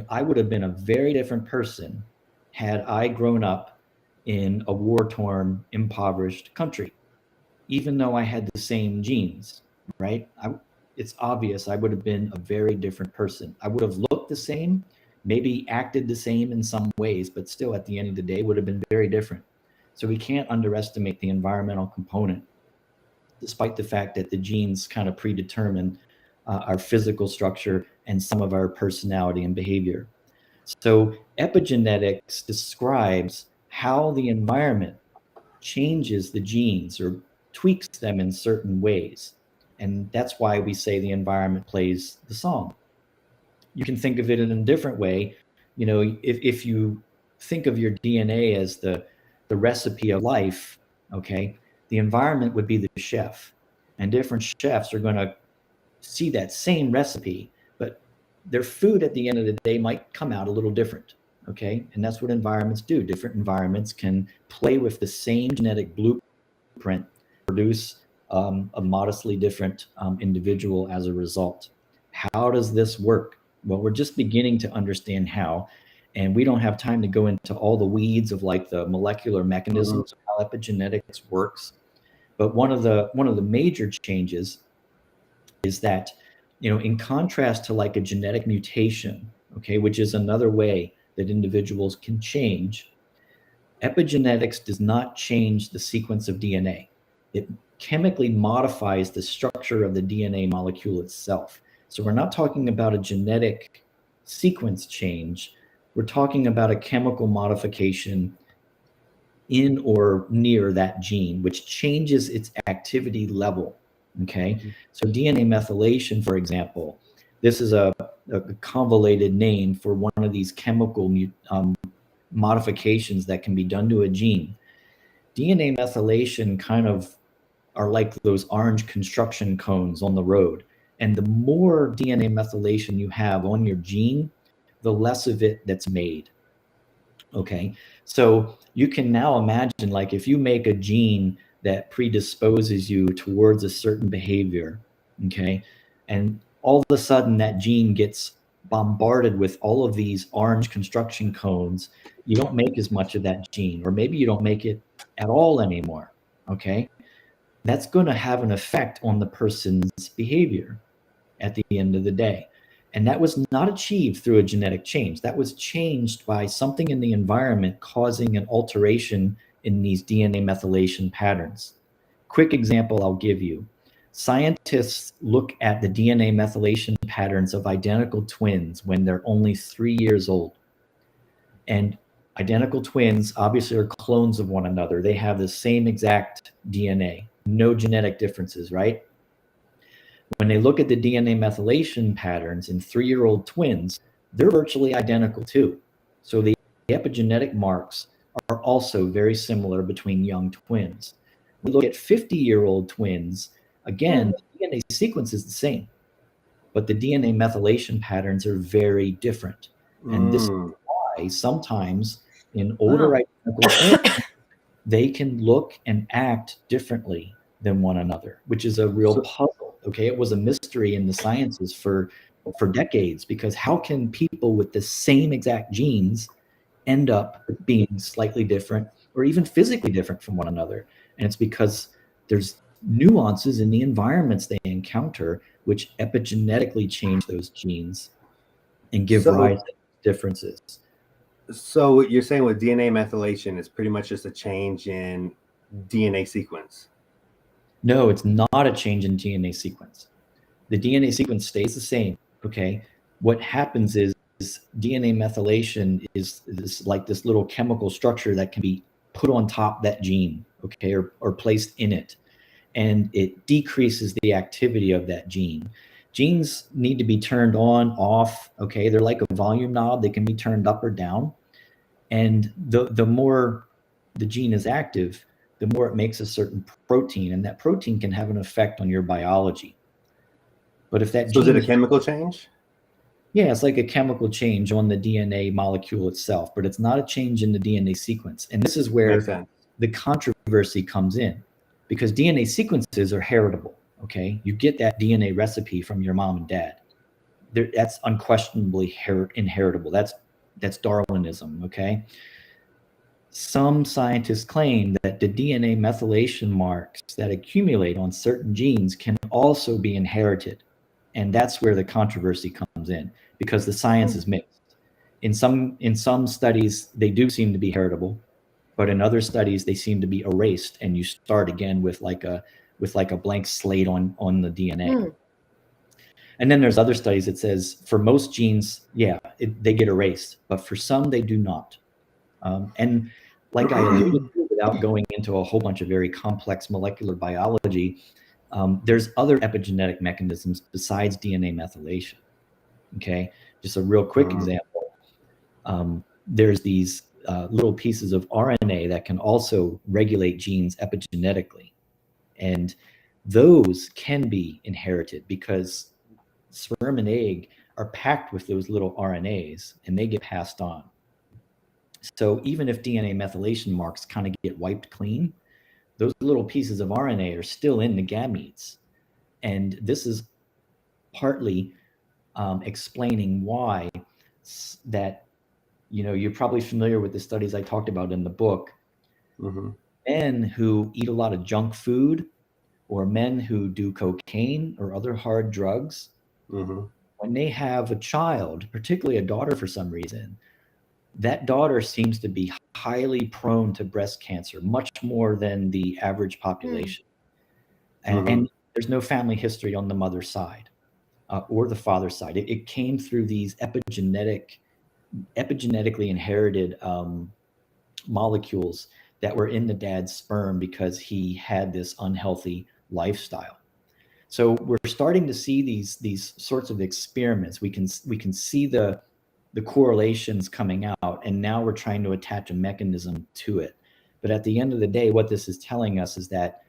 I would have been a very different person had I grown up in a war-torn, impoverished country, even though I had the same genes, right? It's obvious I would have been a very different person. I would have looked the same, maybe acted the same in some ways, but still at the end of the day would have been very different. So we can't underestimate the environmental component, despite the fact that the genes kind of predetermine our physical structure and some of our personality and behavior. So epigenetics describes how the environment changes the genes or tweaks them in certain ways. And that's why we say the environment plays the song. You can think of it in a different way. If you think of your DNA as the recipe of life, okay, the environment would be the chef. And different chefs are going to see that same recipe, but their food at the end of the day might come out a little different. Okay. And that's what environments do. Different environments can play with the same genetic blueprint, produce a modestly different individual as a result. How does this work? Well, we're just beginning to understand how, and we don't have time to go into all the weeds of like the molecular mechanisms of how epigenetics works. But one of the major changes is that, in contrast to like a genetic mutation, okay, which is another way that individuals can change, epigenetics does not change the sequence of DNA. It chemically modifies the structure of the DNA molecule itself. So we're not talking about a genetic sequence change. We're talking about a chemical modification in or near that gene, which changes its activity level. Okay. So DNA methylation, for example, this is a convoluted name for one of these chemical modifications that can be done to a gene. DNA methylation kind of are like those orange construction cones on the road. And the more DNA methylation you have on your gene, the less of it that's made. Okay. So you can now imagine, like, if you make a gene that predisposes you towards a certain behavior, okay, and all of a sudden that gene gets bombarded with all of these orange construction cones, you don't make as much of that gene, or maybe you don't make it at all anymore. Okay. That's going to have an effect on the person's behavior at the end of the day. And that was not achieved through a genetic change. That was changed by something in the environment causing an alteration in these DNA methylation patterns. Quick example I'll give you. Scientists look at the DNA methylation patterns of identical twins when they're only 3 years old. And identical twins obviously are clones of one another. They have the same exact DNA, no genetic differences, right? When they look at the DNA methylation patterns in 3-year-old twins, they're virtually identical too. So the epigenetic marks are also very similar between young twins. We look at 50-year-old twins, again, the DNA sequence is the same, but the DNA methylation patterns are very different. And this is why sometimes in older identical twins, they can look and act differently than one another, which is a real puzzle. Okay, it was a mystery in the sciences for decades, because how can people with the same exact genes end up being slightly different or even physically different from one another? And it's because there's nuances in the environments they encounter which epigenetically change those genes and give rise to differences. So what you're saying with DNA methylation is pretty much just a change in DNA sequence? No, it's not a change in DNA sequence. The DNA sequence stays the same, okay? What happens is DNA methylation is like this little chemical structure that can be put on top that gene, okay, or placed in it. And it decreases the activity of that gene. Genes need to be turned on, off, okay? They're like a volume knob. They can be turned up or down. And the more the gene is active, the more it makes a certain protein, and that protein can have an effect on your biology. But if that So is it a chemical change? Yeah, it's like a chemical change on the DNA molecule itself, but it's not a change in the DNA sequence. And this is where the controversy comes in, because DNA sequences are heritable, okay? You get that DNA recipe from your mom and dad. That's unquestionably inheritable. That's Darwinism, okay? Some scientists claim that the DNA methylation marks that accumulate on certain genes can also be inherited. And that's where the controversy comes in, because the science is mixed. In some studies, they do seem to be heritable, but in other studies, they seem to be erased, and you start again with like a blank slate on the DNA. And then there's other studies that says for most genes, they get erased, but for some, they do not. And like I alluded to, without going into a whole bunch of very complex molecular biology, there's other epigenetic mechanisms besides DNA methylation. Okay, just a real quick example. There's these little pieces of RNA that can also regulate genes epigenetically. And those can be inherited because sperm and egg are packed with those little RNAs, and they get passed on. So even if DNA methylation marks kind of get wiped clean, those little pieces of RNA are still in the gametes. And this is partly explaining why that, you're probably familiar with the studies I talked about in the book. Men who eat a lot of junk food, or men who do cocaine or other hard drugs, when they have a child, particularly a daughter for some reason, that daughter seems to be highly prone to breast cancer, much more than the average population. And there's no family history on the mother's side or the father's side. It came through these epigenetically inherited molecules that were in the dad's sperm because he had this unhealthy lifestyle. So we're starting to see these sorts of experiments. We can see the correlations coming out, and now we're trying to attach a mechanism to it. But at the end of the day, what this is telling us is that,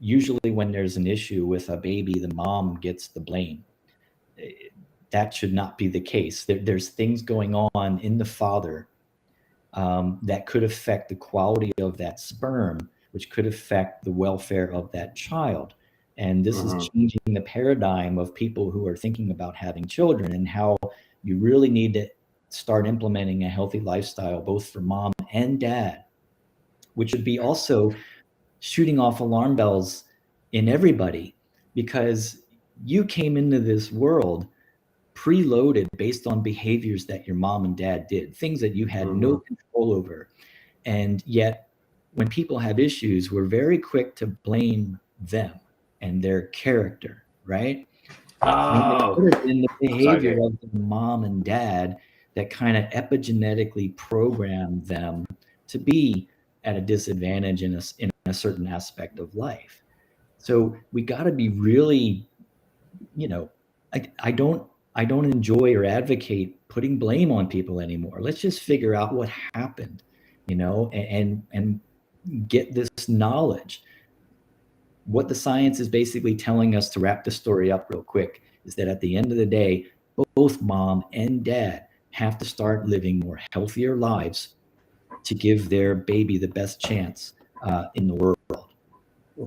usually when there's an issue with a baby, the mom gets the blame. That should not be the case. There's things going on in the father that could affect the quality of that sperm, which could affect the welfare of that child. And this is changing the paradigm of people who are thinking about having children, and how you really need to start implementing a healthy lifestyle, both for mom and dad, which would be also shooting off alarm bells in everybody, because you came into this world preloaded based on behaviors that your mom and dad did, things that you had no control over. And yet when people have issues, we're very quick to blame them. and their character, right? And it Oh, could have been the sorry, behavior Jay. of the mom and dad that kind of epigenetically programmed them to be at a disadvantage in a certain aspect of life. So we got to be really, you know, I don't enjoy or advocate putting blame on people anymore. Let's just figure out what happened, and get this knowledge. What the science is basically telling us, to wrap the story up real quick, is that at the end of the day, both mom and dad have to start living more healthier lives to give their baby the best chance in the world.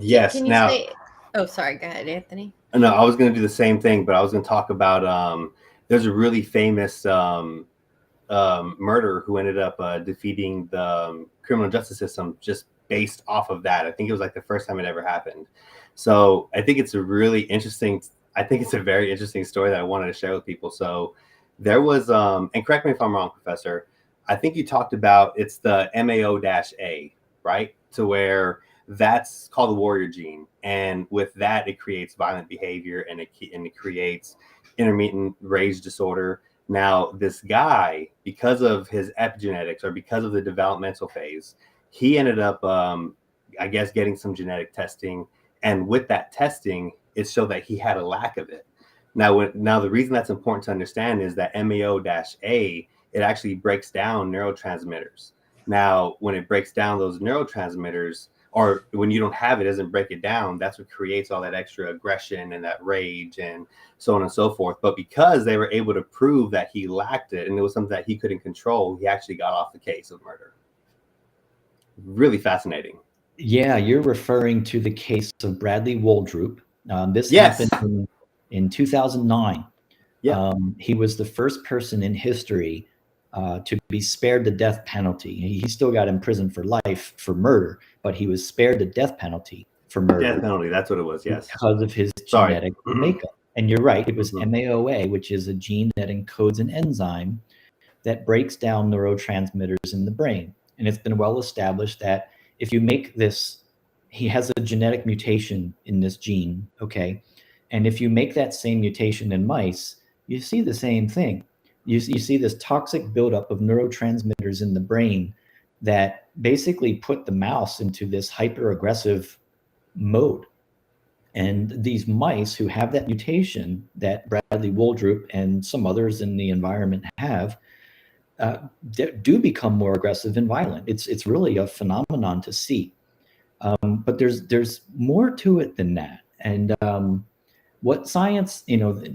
Yes. Can you Now, say? Oh, sorry. Go ahead, Anthony. no, I was going to do the same thing, but I was going to talk about there's a really famous murderer who ended up defeating the criminal justice system just based off of that. I think it was like the first time it ever happened. So I think it's a really interesting. I think it's a very interesting story that I wanted to share with people. So there was, and correct me if I'm wrong, Professor. I think you talked about it's the MAO-A, right? To where that's called the warrior gene, and with that, it creates violent behavior and it creates intermittent rage disorder. Now, this guy, because of his epigenetics or because of the developmental phase, he ended up, I guess, getting some genetic testing. And with that testing, it showed that he had a lack of it. Now the reason that's important to understand is that MAO-A, it actually breaks down neurotransmitters. Now, when it breaks down those neurotransmitters, or when you don't have it, doesn't break it down, that's what creates all that extra aggression and that rage and so on and so forth. But because they were able to prove that he lacked it and it was something that he couldn't control, he actually got off the case of murder. Really fascinating. Yeah, you're referring to the case of Bradley Waldrop. This Yes. happened in 2009. Yeah. He was the first person in history to be spared the death penalty. He still got imprisoned for life for murder, but he was spared the death penalty for murder. Death penalty. That's what it was. Yes. Because of his Sorry. genetic makeup. And you're right, it was Mhm. MAOA, which is a gene that encodes an enzyme that breaks down neurotransmitters in the brain. And it's been well established that if you make this, he has a genetic mutation in this gene, okay? And if you make that same mutation in mice, you see the same thing. You see this toxic buildup of neurotransmitters in the brain that basically put the mouse into this hyper aggressive mode. And these mice who have that mutation that Bradley Waldrop and some others in the environment have do become more aggressive and violent. It's really a phenomenon to see. But there's more to it than that. And what science,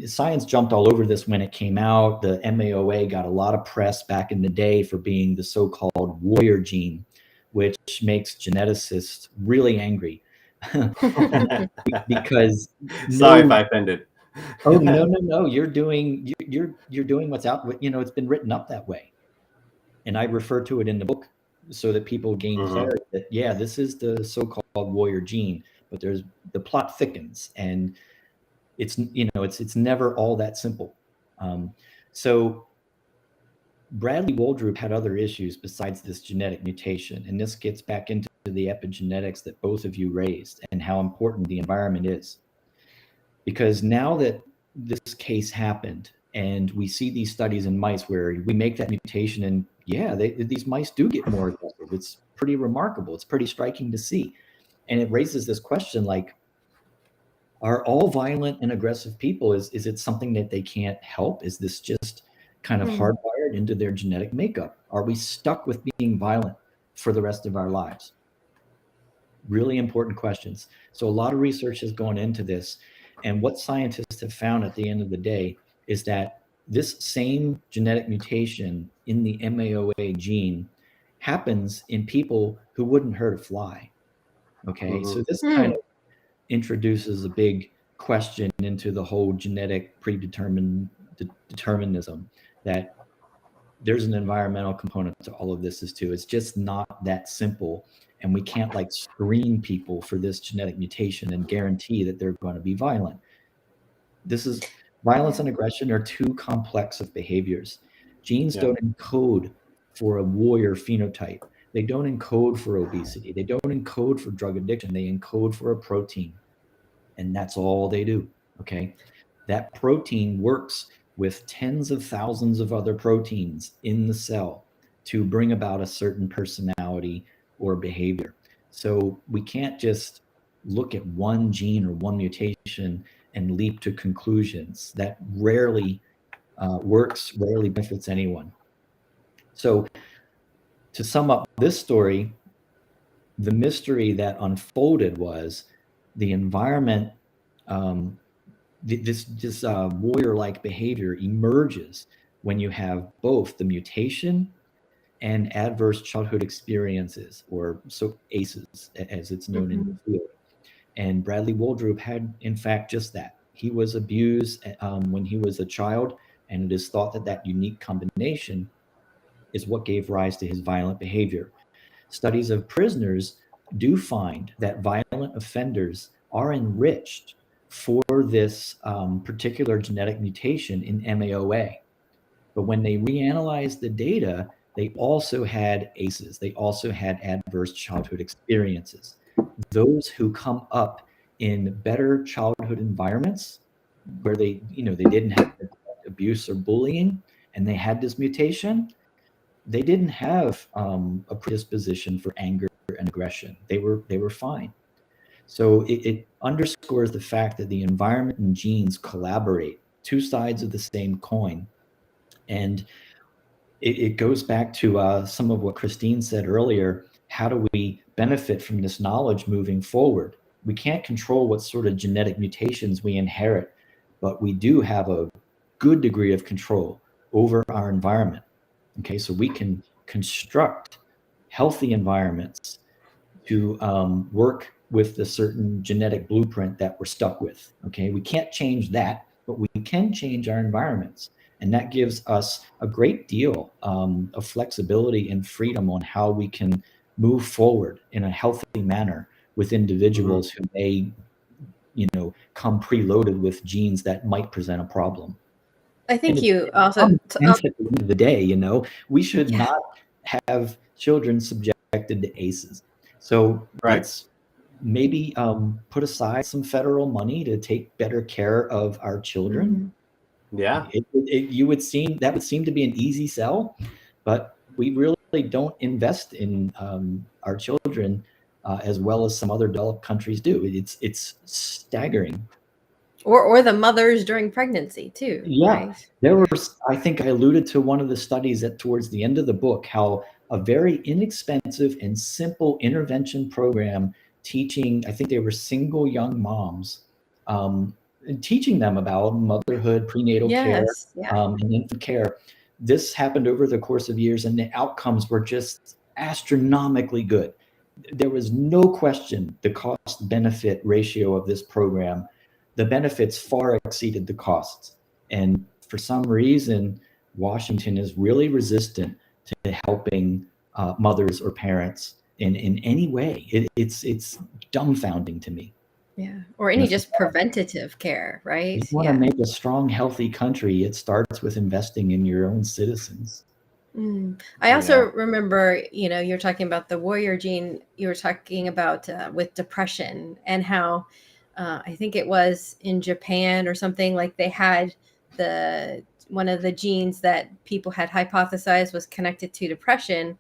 science jumped all over this when it came out. The MAOA got a lot of press back in the day for being the so-called warrior gene, which makes geneticists really angry. Because Sorry if I offended. oh no, you're doing what's out. It's been written up that way, and I refer to it in the book so that people gain clarity that yeah, this is the so-called warrior gene, but there's the plot thickens, and it's never all that simple. So Bradley Waldrop had other issues besides this genetic mutation, and this gets back into the epigenetics that both of you raised and how important the environment is. Because now that this case happened and we see these studies in mice where we make that mutation and yeah, these mice do get more aggressive. It's pretty remarkable. It's pretty striking to see. And it raises this question like, are all violent and aggressive people, is it something that they can't help? Is this just kind of hardwired into their genetic makeup? Are we stuck with being violent for the rest of our lives? Really important questions. So a lot of research has gone into this. And what scientists have found at the end of the day is that this same genetic mutation in the MAOA gene happens in people who wouldn't hurt a fly. Okay, so this kind of introduces a big question into the whole genetic determinism, that there's an environmental component to all of this too. It's just not that simple. And we can't like screen people for this genetic mutation and guarantee that they're going to be violent. Violence and aggression are too complex of behaviors. Genes don't encode for a warrior phenotype. They don't encode for obesity. They don't encode for drug addiction. They encode for a protein. and that's all they do. Okay. That protein works with tens of thousands of other proteins in the cell to bring about a certain personality or behavior. So we can't just look at one gene or one mutation and leap to conclusions. That rarely works, rarely benefits anyone. So to sum up this story, the mystery that unfolded was the environment. This warrior-like behavior emerges when you have both the mutation and adverse childhood experiences, or so ACEs, as it's known in the field. And Bradley Waldrop had, in fact, just that. He was abused when he was a child, and it is thought that that unique combination is what gave rise to his violent behavior. Studies of prisoners do find that violent offenders are enriched for this particular genetic mutation in MAOA. But when they reanalyzed the data, they also had ACEs. They also had adverse childhood experiences. Those who come up in better childhood environments where they didn't have abuse or bullying, and they had this mutation, they didn't have a predisposition for anger and aggression. They were fine. So it underscores the fact that the environment and genes collaborate, two sides of the same coin. And it goes back to some of what Christine said earlier. How do we benefit from this knowledge moving forward? We can't control what sort of genetic mutations we inherit, but we do have a good degree of control over our environment. Okay, so we can construct healthy environments to work with the certain genetic blueprint that we're stuck with. Okay, we can't change that, but we can change our environments. And that gives us a great deal of flexibility and freedom on how we can move forward in a healthy manner with individuals who may, come preloaded with genes that might present a problem. I think you also at the end of the day, we should not have children subjected to ACEs. So let's maybe put aside some federal money to take better care of our children. Yeah. That would seem to be an easy sell, but we really don't invest in our children as well as some other developed countries do. It's staggering. Or the mothers during pregnancy too. Yeah, right? There were. I think I alluded to one of the studies towards the end of the book, how a very inexpensive and simple intervention program teaching, I think they were single young moms, and teaching them about motherhood, prenatal care, and infant care. This happened over the course of years, and the outcomes were just astronomically good. There was no question the cost-benefit ratio of this program. The benefits far exceeded the costs. And for some reason, Washington is really resistant to helping mothers or parents in any way. It's dumbfounding to me. Yeah, or any just preventative care, right? You want to make a strong, healthy country, it starts with investing in your own citizens. I also remember, you're talking about the warrior gene. You were talking about with depression, and how I think it was in Japan or something, like they had one of the genes that people had hypothesized was connected to depression,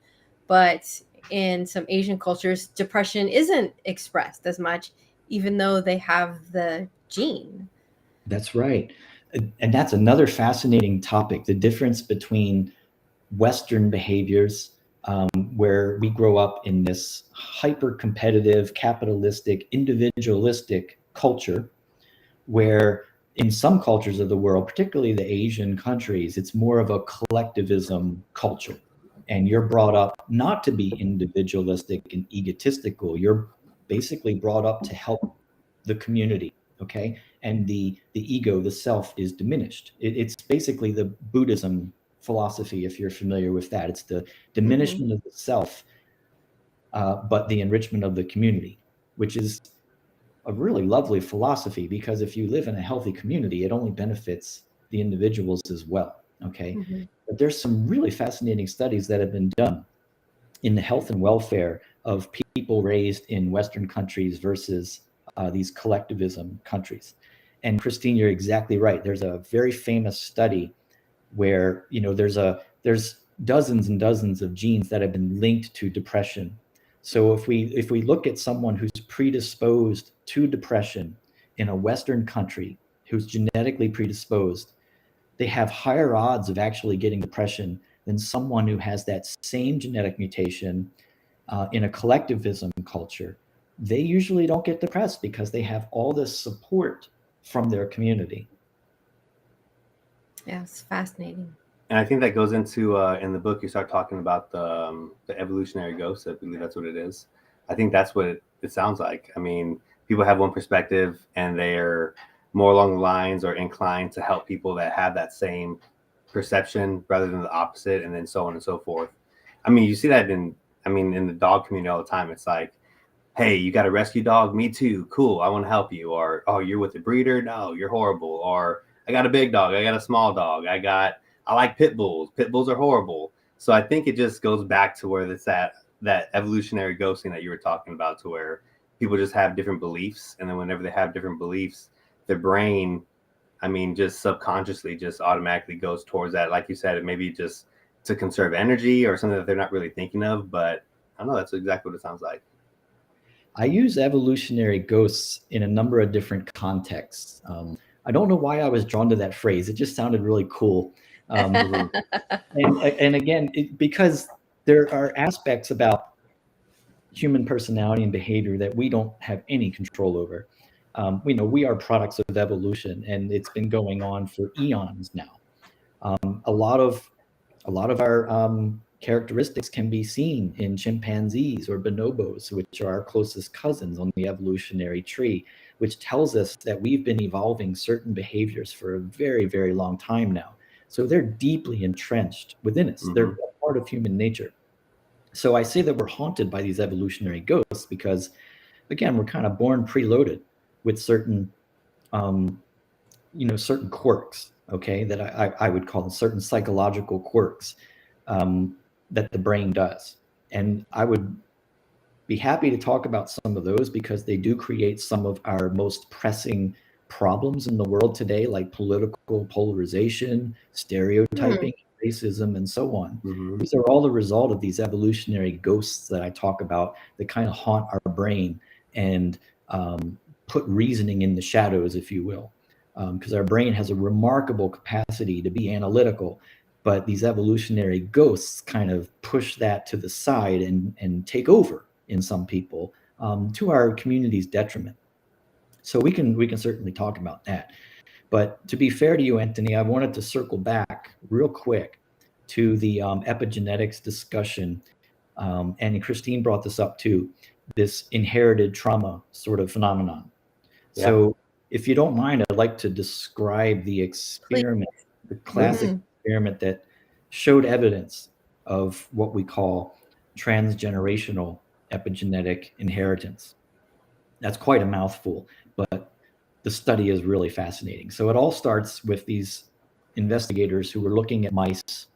but in some Asian cultures, depression isn't expressed as much, even though they have the gene. That's right. And that's another fascinating topic, the difference between Western behaviors, where we grow up in this hyper-competitive, capitalistic, individualistic culture, where in some cultures of the world, particularly the Asian countries, it's more of a collectivism culture. And you're brought up not to be individualistic and egotistical. You're basically brought up to help the community, okay? And the ego, the self, is diminished. It's basically the Buddhism philosophy, if you're familiar with that. It's the diminishment of the self, but the enrichment of the community, which is a really lovely philosophy, because if you live in a healthy community, it only benefits the individuals as well. Okay. But there's some really fascinating studies that have been done in the health and welfare of people raised in Western countries versus these collectivism countries. And Christine, you're exactly right. There's a very famous study where, you know, there's dozens and dozens of genes that have been linked to depression. So if we look at someone who's predisposed to depression in a Western country, who's genetically predisposed, they have higher odds of actually getting depression than someone who has that same genetic mutation in a collectivism culture. They usually don't get depressed because they have all this support from their community. Yeah, it's fascinating. And I think that goes into in the book you start talking about the evolutionary ghost. I believe that's what it is. I think that's what it sounds like. I mean, people have one perspective and they're more along the lines or inclined to help people that have that same perception rather than the opposite, and then so on and so forth. I mean, you see that in the dog community all the time. It's like, hey, you got a rescue dog? Me too. Cool. I want to help you. Or, oh, you're with a breeder? No, you're horrible. Or, I got a big dog. I got a small dog. I like pit bulls. Pit bulls are horrible. So I think it just goes back to where it's that evolutionary ghosting that you were talking about, to where people just have different beliefs. And then whenever they have different beliefs, their brain, I mean, just subconsciously just automatically goes towards that. Like you said, it maybe just to conserve energy or something that they're not really thinking of. But I don't know. That's exactly what it sounds like. I use evolutionary ghosts in a number of different contexts. I don't know why I was drawn to that phrase. It just sounded really cool. And again, because there are aspects about human personality and behavior that we don't have any control over. We are products of evolution, and it's been going on for eons now. A lot of our characteristics can be seen in chimpanzees or bonobos, which are our closest cousins on the evolutionary tree, which tells us that we've been evolving certain behaviors for a very, very long time now. So they're deeply entrenched within us. Mm-hmm. They're part of human nature. So I say that we're haunted by these evolutionary ghosts because, again, we're kind of born preloaded with certain, certain quirks, okay, that I would call them certain psychological quirks that the brain does. And I would be happy to talk about some of those because they do create some of our most pressing problems in the world today, like political polarization, stereotyping, racism, and so on. Mm-hmm. These are all the result of these evolutionary ghosts that I talk about that kind of haunt our brain and put reasoning in the shadows, if you will, because our brain has a remarkable capacity to be analytical. But these evolutionary ghosts kind of push that to the side and take over in some people to our community's detriment. So we can certainly talk about that. But to be fair to you, Anthony, I wanted to circle back real quick to the epigenetics discussion. And Christine brought this up too, this inherited trauma sort of phenomenon. Yeah. So if you don't mind, I'd like to describe the experiment, the classic experiment that showed evidence of what we call transgenerational epigenetic inheritance. That's quite a mouthful, but the study is really fascinating. So it all starts with these investigators who were looking at mice,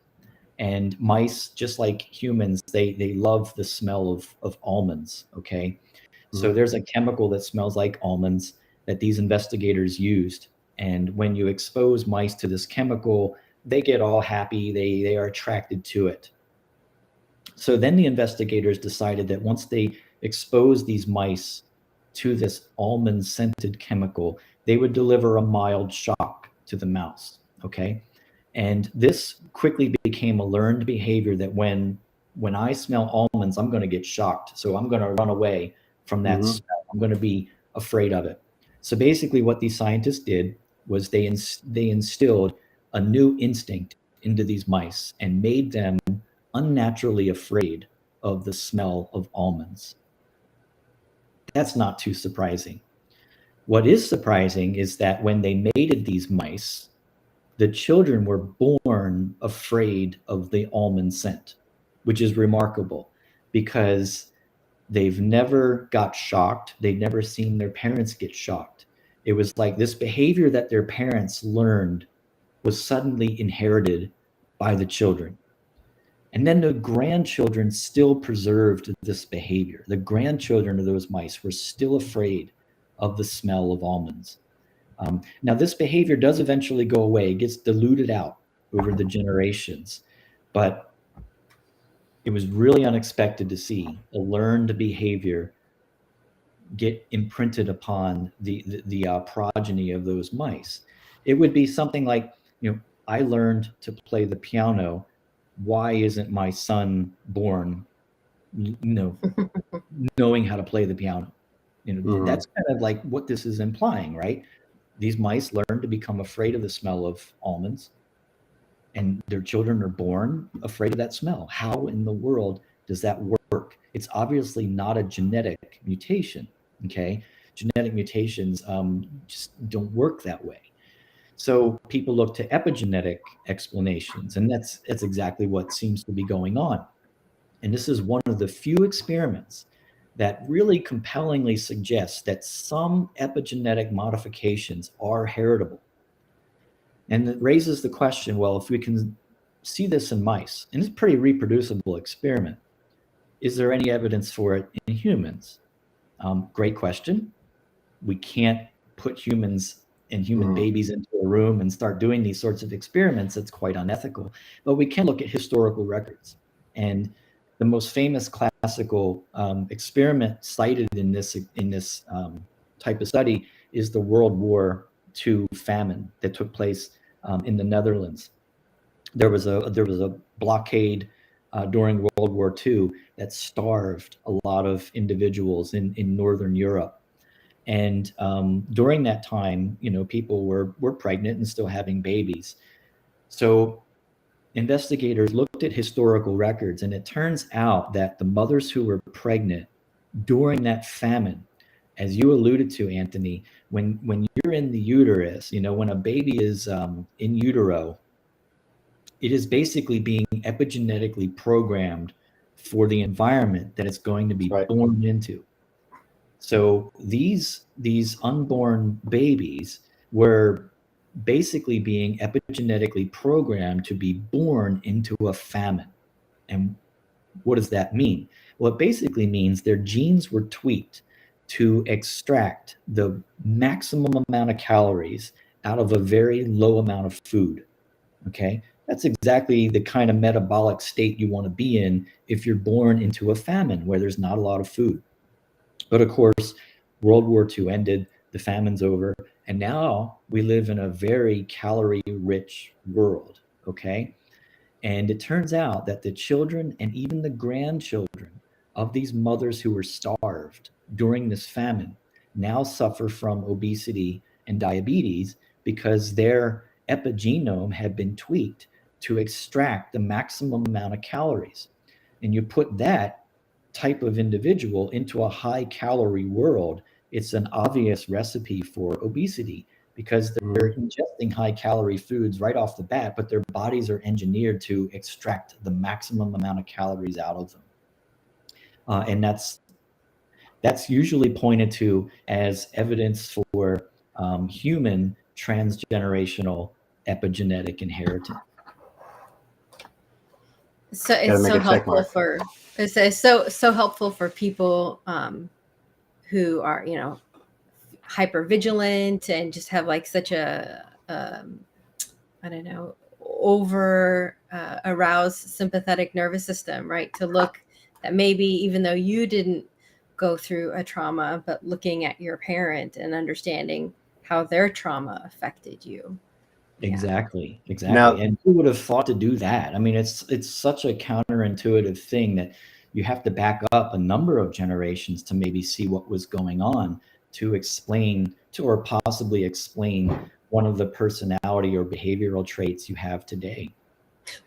and mice, just like humans, they love the smell of almonds, okay? Mm-hmm. So there's a chemical that smells like almonds that these investigators used. And when you expose mice to this chemical, they get all happy, they are attracted to it. So then the investigators decided that once they exposed these mice to this almond scented chemical, they would deliver a mild shock to the mouse, okay? And this quickly became a learned behavior that when I smell almonds, I'm going to get shocked. So I'm going to run away from that smell. I'm going to be afraid of it. So basically what these scientists did was they instilled a new instinct into these mice and made them unnaturally afraid of the smell of almonds. That's not too surprising. What is surprising is that when they mated these mice, the children were born afraid of the almond scent, which is remarkable because they've never got shocked. They've never seen their parents get shocked. It was like this behavior that their parents learned was suddenly inherited by the children. And then the grandchildren still preserved this behavior. The grandchildren of those mice were still afraid of the smell of almonds. Now, this behavior does eventually go away. It gets diluted out over the generations, but it was really unexpected to see a learned behavior get imprinted upon the progeny of those mice. It would be something like, I learned to play the piano. Why isn't my son born, knowing how to play the piano? That's kind of like what this is implying, right? These mice learn to become afraid of the smell of almonds, and their children are born afraid of that smell. How in the world does that work? It's obviously not a genetic mutation, okay? Genetic mutations just don't work that way. So people look to epigenetic explanations, and that's exactly what seems to be going on. And this is one of the few experiments that really compellingly suggests that some epigenetic modifications are heritable. And it raises the question, well, if we can see this in mice, and it's a pretty reproducible experiment, is there any evidence for it in humans? Great question. We can't put humans and human babies into a room and start doing these sorts of experiments. It's quite unethical. But we can look at historical records. And the most famous classical experiment cited in this type of study is the World War II famine that took place in the Netherlands. There was a blockade during World War II that starved a lot of individuals in Northern Europe. And during that time, people were pregnant and still having babies. So investigators looked at historical records, and it turns out that the mothers who were pregnant during that famine, as you alluded to, Anthony, when you're in the uterus, when a baby is in utero, it is basically being epigenetically programmed for the environment that it's going to be born into. So these unborn babies were basically being epigenetically programmed to be born into a famine. And what does that mean? Well, it basically means their genes were tweaked to extract the maximum amount of calories out of a very low amount of food. Okay? That's exactly the kind of metabolic state you want to be in if you're born into a famine where there's not a lot of food. But of course, World War II ended, the famine's over, and now we live in a very calorie-rich world, okay? And it turns out that the children and even the grandchildren of these mothers who were starved during this famine now suffer from obesity and diabetes because their epigenome had been tweaked to extract the maximum amount of calories. And you put that type of individual into a high calorie world, it's an obvious recipe for obesity because they're ingesting high calorie foods right off the bat, but their bodies are engineered to extract the maximum amount of calories out of them. And that's usually pointed to as evidence for human transgenerational epigenetic inheritance. So it's so helpful so helpful for people who are hyper vigilant and just have like such a I don't know, over aroused sympathetic nervous system, right? To look that maybe even though you didn't go through a trauma, but looking at your parent and understanding how their trauma affected you. Exactly. Now, and who would have thought to do that? I mean, it's such a counterintuitive thing that you have to back up a number of generations to maybe see what was going on to explain or possibly explain one of the personality or behavioral traits you have today.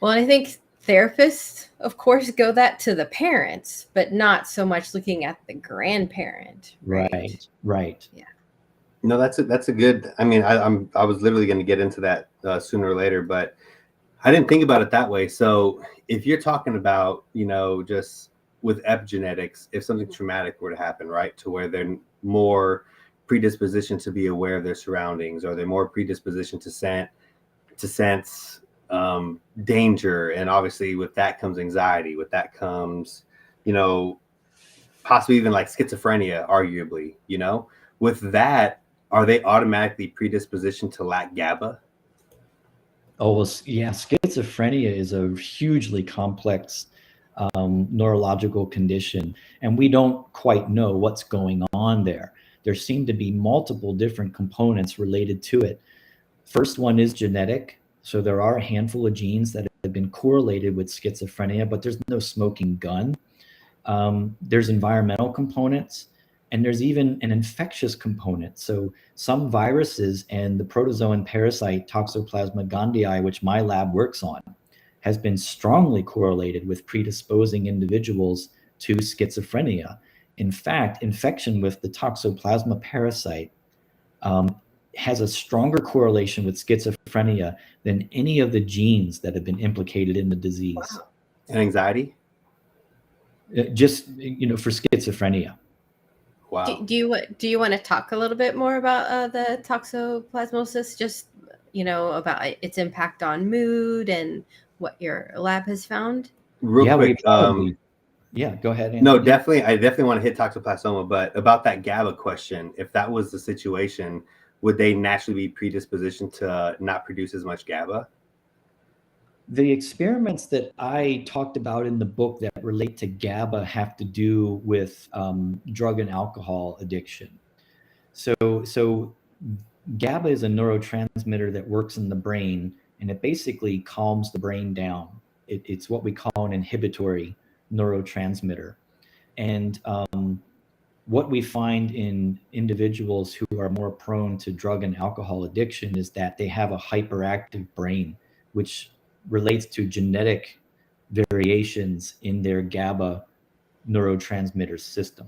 Well, I think therapists, of course, go that to the parents, but not so much looking at the grandparent. Right. Yeah. No, that's a good. I mean, I was literally going to get into that sooner or later, but I didn't think about it that way. So if you're talking about, just with epigenetics, if something traumatic were to happen, right, to where they're more predisposition to be aware of their surroundings, or they're more predisposition to sense danger, and obviously with that comes anxiety, with that comes, possibly even like schizophrenia, arguably, with that, are they automatically predispositioned to lack GABA? Oh, well, yeah, schizophrenia is a hugely complex neurological condition, and we don't quite know what's going on there. There seem to be multiple different components related to it. First one is genetic. So there are a handful of genes that have been correlated with schizophrenia, but there's no smoking gun. There's environmental components, and there's even an infectious component. So some viruses and the protozoan parasite Toxoplasma gondii, which my lab works on, has been strongly correlated with predisposing individuals to schizophrenia. In fact, infection with the Toxoplasma parasite has a stronger correlation with schizophrenia than any of the genes that have been implicated in the disease. Wow. And anxiety? Just, for schizophrenia. Wow. Do you want to talk a little bit more about the toxoplasmosis? Just about its impact on mood and what your lab has found. Real quick. Yeah, go ahead, Anthony. No, definitely. I definitely want to hit toxoplasma, but about that GABA question, if that was the situation, would they naturally be predispositioned to not produce as much GABA? The experiments that I talked about in the book that relate to GABA have to do with drug and alcohol addiction. So GABA is a neurotransmitter that works in the brain, and it basically calms the brain down. It's what we call an inhibitory neurotransmitter. And what we find in individuals who are more prone to drug and alcohol addiction is that they have a hyperactive brain, which relates to genetic variations in their GABA neurotransmitter system.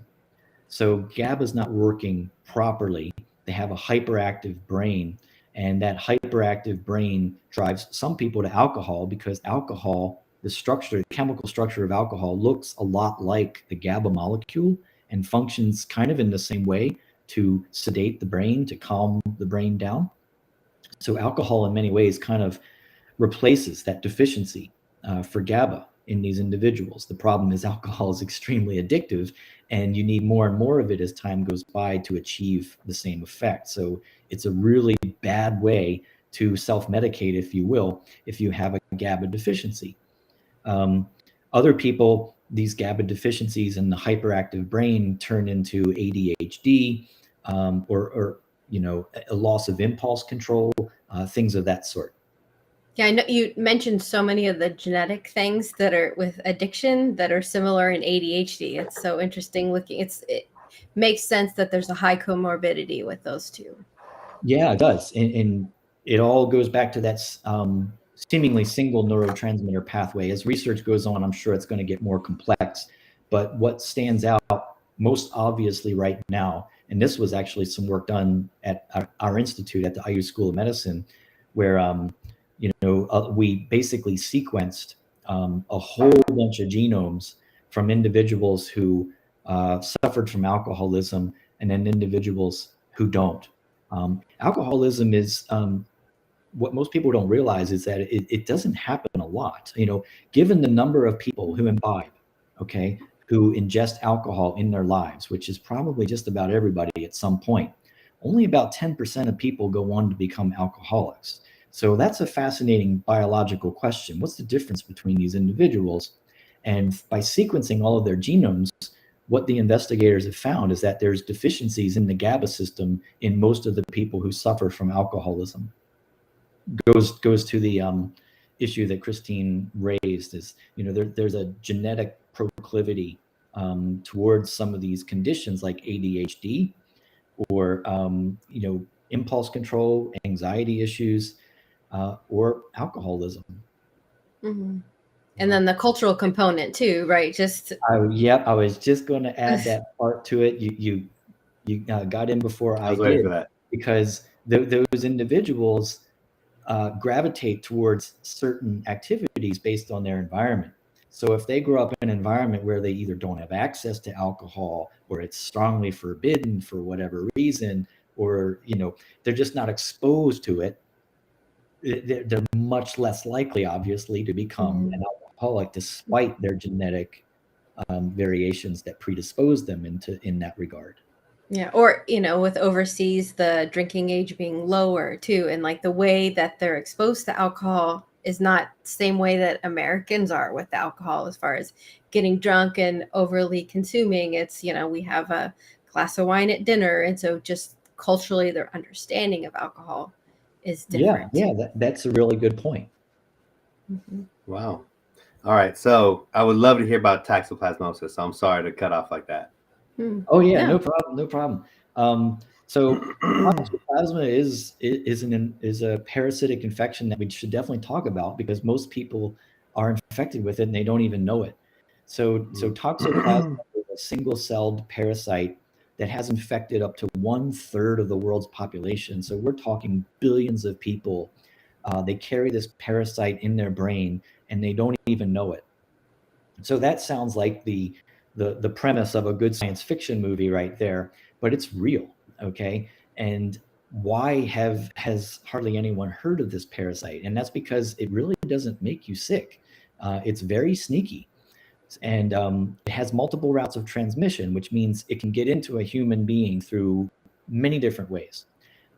So GABA is not working properly. They have a hyperactive brain, and that hyperactive brain drives some people to alcohol because alcohol, the chemical structure of alcohol looks a lot like the GABA molecule and functions kind of in the same way to sedate the brain, to calm the brain down. So alcohol in many ways kind of replaces that deficiency for GABA in these individuals. The problem is alcohol is extremely addictive, and you need more and more of it as time goes by to achieve the same effect. So it's a really bad way to self-medicate, if you will, if you have a GABA deficiency. Other people, these GABA deficiencies in the hyperactive brain turn into ADHD or a loss of impulse control, things of that sort. Yeah, I know you mentioned so many of the genetic things that are with addiction that are similar in ADHD. It's so interesting looking. It makes sense that there's a high comorbidity with those two. Yeah, it does. And it all goes back to that seemingly single neurotransmitter pathway. As research goes on, I'm sure it's going to get more complex. But what stands out most obviously right now, and this was actually some work done at our institute at the IU School of Medicine, where we basically sequenced a whole bunch of genomes from individuals who suffered from alcoholism and then individuals who don't. Alcoholism is what most people don't realize is that it doesn't happen a lot. Given the number of people who imbibe, who ingest alcohol in their lives, which is probably just about everybody at some point, only about 10% of people go on to become alcoholics. So that's a fascinating biological question. What's the difference between these individuals? And by sequencing all of their genomes, what the investigators have found is that there's deficiencies in the GABA system in most of the people who suffer from alcoholism. Goes to the issue that Christine raised is, there's a genetic proclivity towards some of these conditions like ADHD or, impulse control, anxiety issues, or alcoholism. Mm-hmm. And then the cultural component too, right? I was just going to add that part to it. You got in before I was waiting did, for that. because those individuals gravitate towards certain activities based on their environment. So if they grow up in an environment where they either don't have access to alcohol, or it's strongly forbidden for whatever reason, or they're just not exposed to it, they're much less likely, obviously, to become an alcoholic, despite their genetic variations that predispose them in that regard. Yeah, or with overseas, the drinking age being lower too, and like the way that they're exposed to alcohol is not the same way that Americans are with alcohol, as far as getting drunk and overly consuming. It's, we have a glass of wine at dinner, and so just culturally, their understanding of alcohol is different. Yeah, that's a really good point. Mm-hmm. Wow. All right. So I would love to hear about toxoplasmosis. So I'm sorry to cut off like that. Oh yeah, No. no problem. So toxoplasma is a parasitic infection that we should definitely talk about, because most people are infected with it and they don't even know it. So toxoplasma is a single-celled parasite that has infected up to 1/3 of the world's population. So we're talking billions of people. They carry this parasite in their brain and they don't even know it. So that sounds like the premise of a good science fiction movie right there, but it's real, okay? And why has hardly anyone heard of this parasite? And that's because it really doesn't make you sick. It's very sneaky, and it has multiple routes of transmission, which means it can get into a human being through many different ways.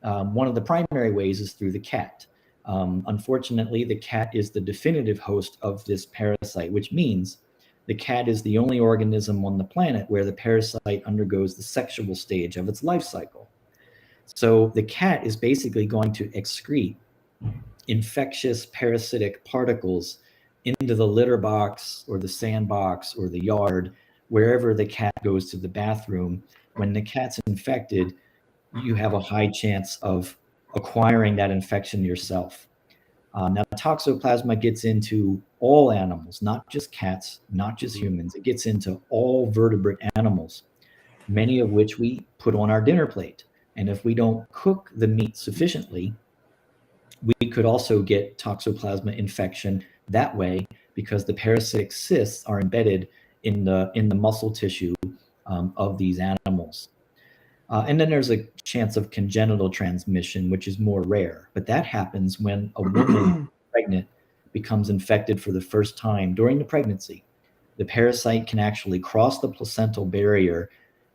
One of the primary ways is through the cat. Unfortunately, the cat is the definitive host of this parasite, which means the cat is the only organism on the planet where the parasite undergoes the sexual stage of its life cycle. So the cat is basically going to excrete infectious parasitic particles into the litter box or the sandbox or the yard, wherever the cat goes to the bathroom. When the cat's infected, you have a high chance of acquiring that infection yourself. Now, toxoplasma gets into all animals, not just cats, not just humans. It gets into all vertebrate animals, many of which we put on our dinner plate. And if we don't cook the meat sufficiently, we could also get toxoplasma infection that way, because the parasitic cysts are embedded in the muscle tissue of these animals. And then there's a chance of congenital transmission, which is more rare, but that happens when a woman pregnant becomes infected for the first time during the pregnancy. The parasite can actually cross the placental barrier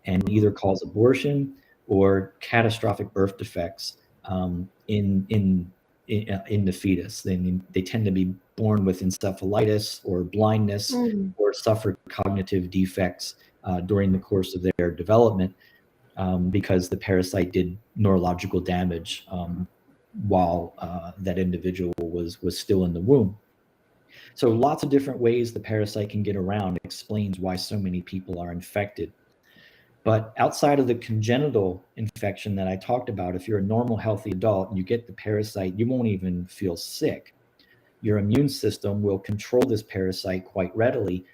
and either cause abortion or catastrophic birth defects in the fetus. They tend to be born with encephalitis or blindness or suffer cognitive defects during the course of their development, because the parasite did neurological damage while that individual was still in the womb. So lots of different ways the parasite can get around explains why so many people are infected. But outside of the congenital infection that I talked about, if you're a normal, healthy adult and you get the parasite, you won't even feel sick. Your immune system will control this parasite quite readily,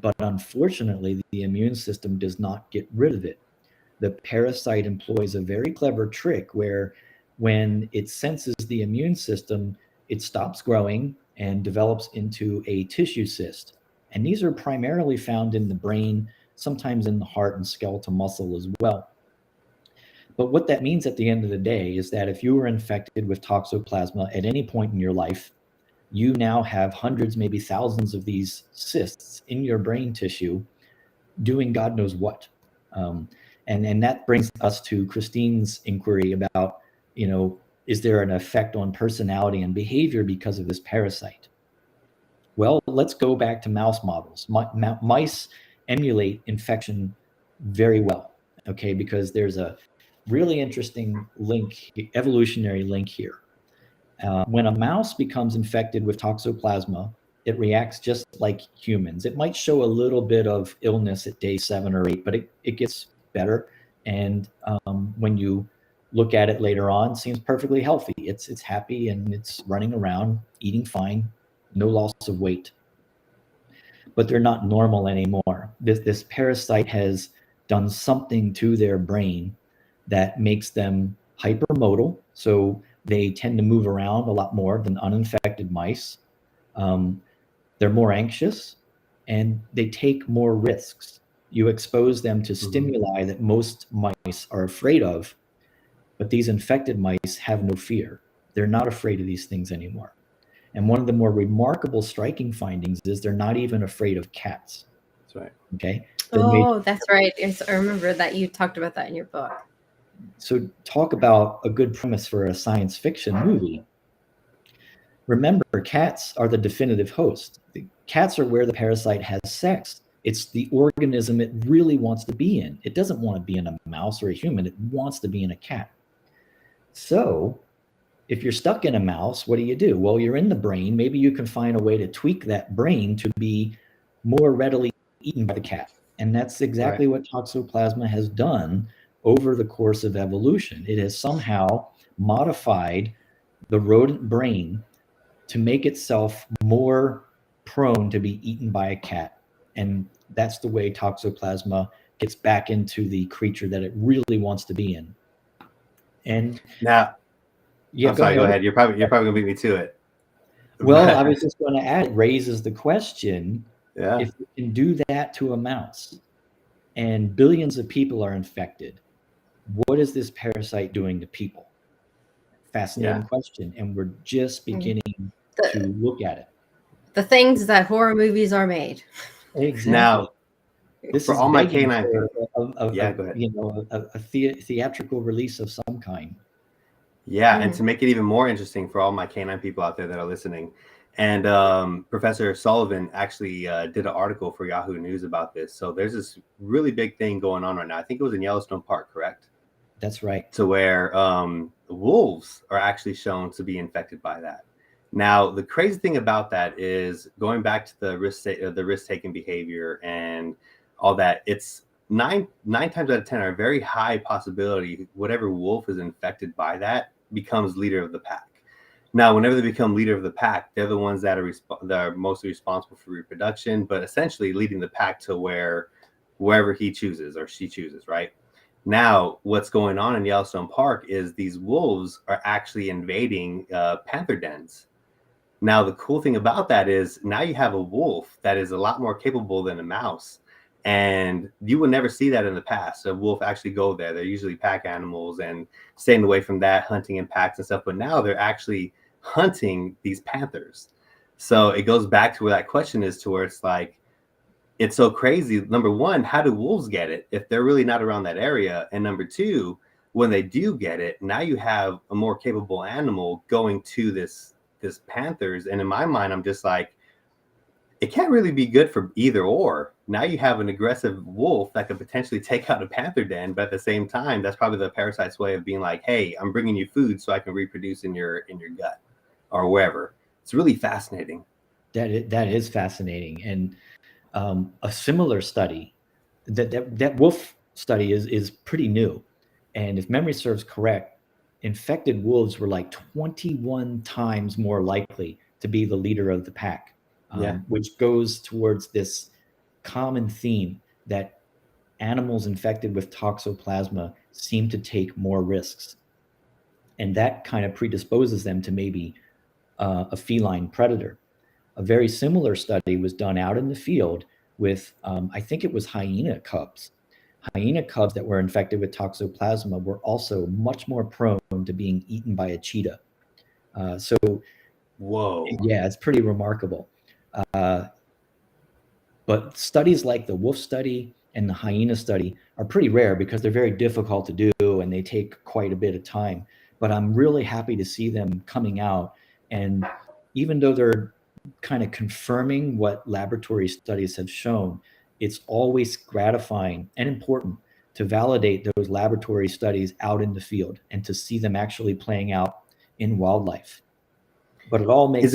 but unfortunately, the immune system does not get rid of it. The parasite employs a very clever trick where, when it senses the immune system, it stops growing and develops into a tissue cyst. And these are primarily found in the brain, sometimes in the heart and skeletal muscle as well. But what that means at the end of the day is that if you were infected with toxoplasma at any point in your life, you now have hundreds, maybe thousands of these cysts in your brain tissue doing God knows what. And that brings us to Christine's inquiry about, is there an effect on personality and behavior because of this parasite? Well, let's go back to mouse models. Mice emulate infection very well, okay, because there's a really interesting evolutionary link here. When a mouse becomes infected with toxoplasma, it reacts just like humans. It might show a little bit of illness at day 7 or 8, but it gets better. And when you look at it later on, it seems perfectly healthy. It's happy and it's running around, eating fine, no loss of weight. But they're not normal anymore. This parasite has done something to their brain that makes them hypermodal. So they tend to move around a lot more than uninfected mice. They're more anxious and they take more risks. You expose them to stimuli that most mice are afraid of, but these infected mice have no fear. They're not afraid of these things anymore. And one of the more remarkable striking findings is they're not even afraid of cats. That's right. Okay. Oh, that's right. Yes, I remember that you talked about that in your book. So talk about a good premise for a science fiction movie. Remember, cats are the definitive host. The cats are where the parasite has sex. It's the organism it really wants to be in. It doesn't want to be in a mouse or a human. It wants to be in a cat. So if you're stuck in a mouse, what do? Well, you're in the brain. Maybe you can find a way to tweak that brain to be more readily eaten by the cat. And that's exactly what Toxoplasma has done over the course of evolution. It has somehow modified the rodent brain to make itself more prone to be eaten by a cat. And that's the way Toxoplasma gets back into the creature that it really wants to be in. And now, yeah, I'm sorry, go ahead. You're probably gonna beat me to it. Well, I was just going to add, it raises the question, Yeah. if you can do that to a mouse and billions of people are infected, what is this parasite doing to people? Fascinating question. And we're just beginning to look at it. The things that horror movies are made. Exactly. Now, this for is all my begging canine for go ahead. you know, a theatrical release of some kind. Yeah, and to make it even more interesting for all my canine people out there that are listening, and Professor Sullivan actually did an article for Yahoo News about this. So there's this really big thing going on right now. I think it was in Yellowstone Park, correct? That's right. To where wolves are actually shown to be infected by that. Now, the crazy thing about that is going back to the risk-taking behavior and all that. It's nine times out of 10 are a very high possibility whatever wolf is infected by that becomes leader of the pack. Now, whenever they become leader of the pack, they're the ones that are mostly responsible for reproduction, but essentially leading the pack to wherever he chooses or she chooses, right? Now, what's going on in Yellowstone Park is these wolves are actually invading panther dens. Now, the cool thing about that is now you have a wolf that is a lot more capable than a mouse. And you would never see that in the past. A wolf actually go there. They're usually pack animals and staying away from that, hunting in packs and stuff. But now they're actually hunting these panthers. So it goes back to where that question is, to where it's like, it's so crazy. Number one, how do wolves get it if they're really not around that area? And number two, when they do get it, now you have a more capable animal going to this panthers. And in my mind, I'm just like, it can't really be good for either or. Now you have an aggressive wolf that could potentially take out a panther den, but at the same time, that's probably the parasite's way of being like, hey, I'm bringing you food so I can reproduce in your gut or wherever. It's really fascinating. That is fascinating. And a similar study, that wolf study is pretty new. And if memory serves correct, infected wolves were like 21 times more likely to be the leader of the pack. Which goes towards this common theme that animals infected with Toxoplasma seem to take more risks. And that kind of predisposes them to maybe a feline predator. A very similar study was done out in the field with, I think it was hyena cubs. Hyena cubs that were infected with Toxoplasma were also much more prone to being eaten by a cheetah. Whoa. Yeah, it's pretty remarkable. But studies like the wolf study and the hyena study are pretty rare because they're very difficult to do and they take quite a bit of time. But I'm really happy to see them coming out. And even though they're kind of confirming what laboratory studies have shown, it's always gratifying and important to validate those laboratory studies out in the field and to see them actually playing out in wildlife. But it all makes...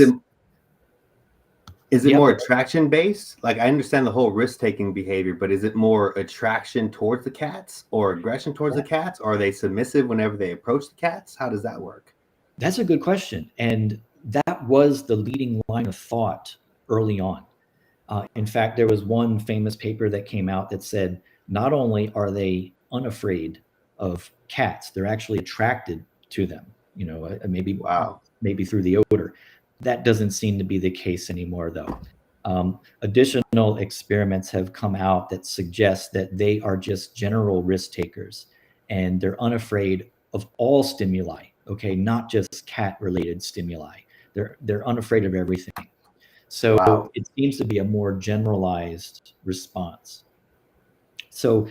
Is it more attraction based? Like, I understand the whole risk taking behavior, but is it more attraction towards the cats or aggression towards the cats? Or are they submissive whenever they approach the cats? How does that work? That's a good question. And that was the leading line of thought early on. In fact, there was one famous paper that came out that said, not only are they unafraid of cats, they're actually attracted to them, maybe through the odor. That doesn't seem to be the case anymore, though. Additional experiments have come out that suggest that they are just general risk takers and they're unafraid of all stimuli, okay, not just cat-related stimuli. They're unafraid of everything. So It seems to be a more generalized response. So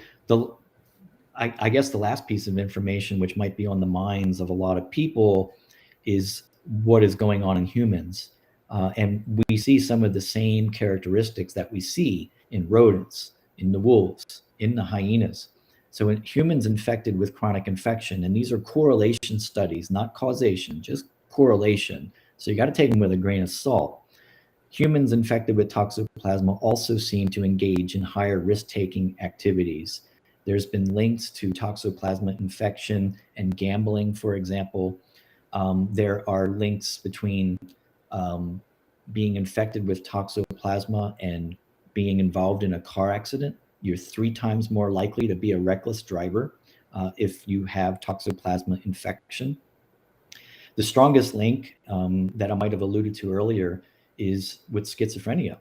I guess the last piece of information, which might be on the minds of a lot of people, is what is going on in humans. And we see some of the same characteristics that we see in rodents, in the wolves, in the hyenas. So in humans infected with chronic infection, and these are correlation studies, not causation, just correlation. So you got to take them with a grain of salt. Humans infected with toxoplasma also seem to engage in higher risk-taking activities. There's been links to toxoplasma infection and gambling, for example. There are links between being infected with toxoplasma and being involved in a car accident. You're 3 times more likely to be a reckless driver if you have toxoplasma infection. The strongest link that I might have alluded to earlier is with schizophrenia.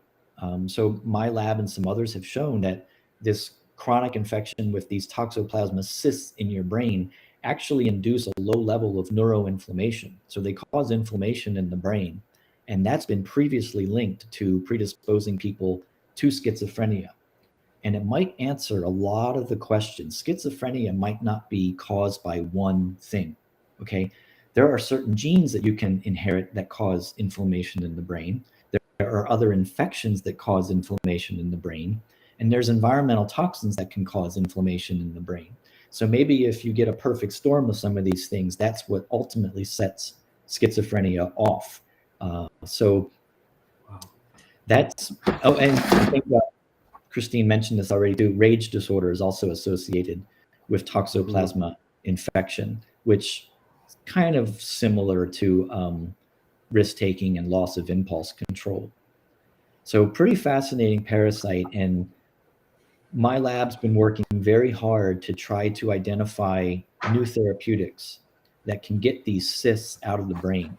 So my lab and some others have shown that this chronic infection with these toxoplasma cysts in your brain actually induce a low level of neuroinflammation. So they cause inflammation in the brain. And that's been previously linked to predisposing people to schizophrenia. And it might answer a lot of the questions. Schizophrenia might not be caused by one thing, okay? There are certain genes that you can inherit that cause inflammation in the brain. There are other infections that cause inflammation in the brain. And there's environmental toxins that can cause inflammation in the brain. So maybe if you get a perfect storm of some of these things, that's what ultimately sets schizophrenia off. So that's, oh, and I think Christine mentioned this already too, rage disorder is also associated with toxoplasma infection, which is kind of similar to risk-taking and loss of impulse control. So pretty fascinating parasite, and my lab's been working very hard to try to identify new therapeutics that can get these cysts out of the brain.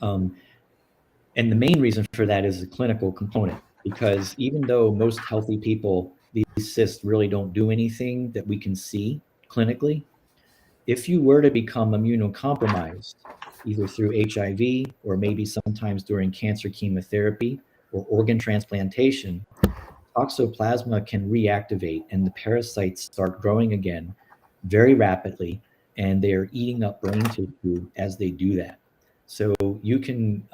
And the main reason for that is the clinical component, because even though most healthy people, these cysts really don't do anything that we can see clinically, if you were to become immunocompromised, either through HIV or maybe sometimes during cancer chemotherapy or organ transplantation, toxoplasma can reactivate and the parasites start growing again very rapidly, and they are eating up brain tissue as they do that. So you can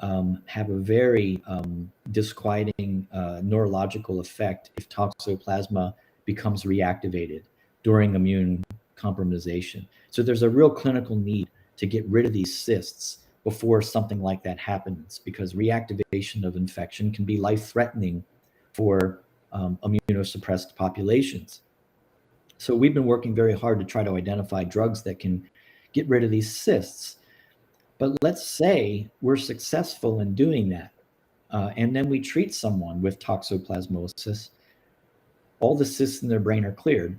have a very disquieting neurological effect if toxoplasma becomes reactivated during immune compromisation. So there's a real clinical need to get rid of these cysts before something like that happens, because reactivation of infection can be life-threatening for immunosuppressed populations. So we've been working very hard to try to identify drugs that can get rid of these cysts. But let's say we're successful in doing that, and then we treat someone with toxoplasmosis, all the cysts in their brain are cleared.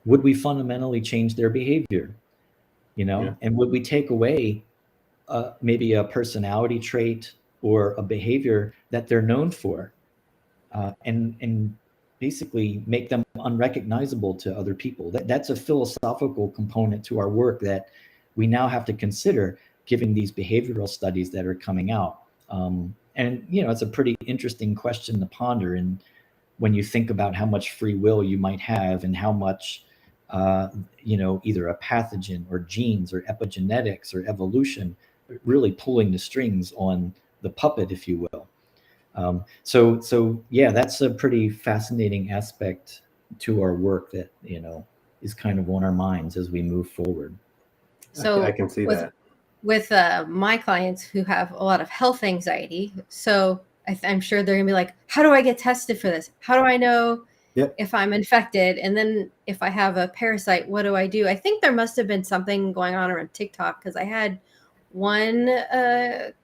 Would we fundamentally change their behavior? And would we take away maybe a personality trait or a behavior that they're known for, and basically make them unrecognizable to other people? That's a philosophical component to our work that we now have to consider, given these behavioral studies that are coming out. And it's a pretty interesting question to ponder. And when you think about how much free will you might have and how much, either a pathogen or genes or epigenetics or evolution really pulling the strings on the puppet, if you will. So yeah, that's a pretty fascinating aspect to our work that, is kind of on our minds as we move forward. So I can see that. With my clients who have a lot of health anxiety, so I'm sure they're gonna be like, how do I get tested for this? How do I know if I'm infected? And then if I have a parasite, what do I do? I think there must have been something going on around TikTok, because I had one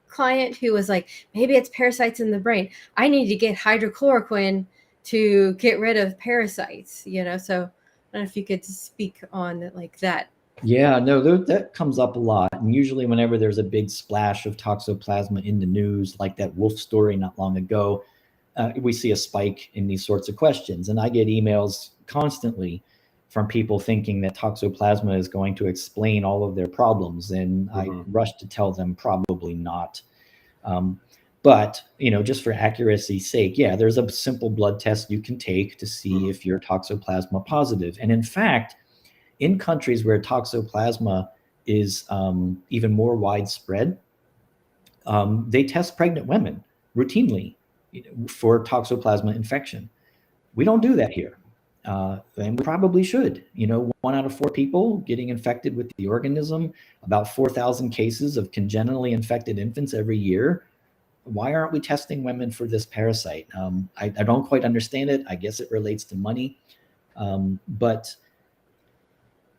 client who was like, maybe it's parasites in the brain. I need to get hydrochloroquine to get rid of parasites, So I don't know if you could speak on like that. Yeah, no, that comes up a lot. And usually whenever there's a big splash of toxoplasma in the news, like that wolf story not long ago, we see a spike in these sorts of questions. And I get emails constantly from people thinking that toxoplasma is going to explain all of their problems. And I rush to tell them probably not. But, just for accuracy's sake, yeah, there's a simple blood test you can take to see if you're toxoplasma positive. And in fact, in countries where toxoplasma is even more widespread, they test pregnant women routinely for toxoplasma infection. We don't do that here. And we probably should. 1 out of 4 people getting infected with the organism, about 4,000 cases of congenitally infected infants every year. Why aren't we testing women for this parasite? I don't quite understand it. I guess it relates to money. But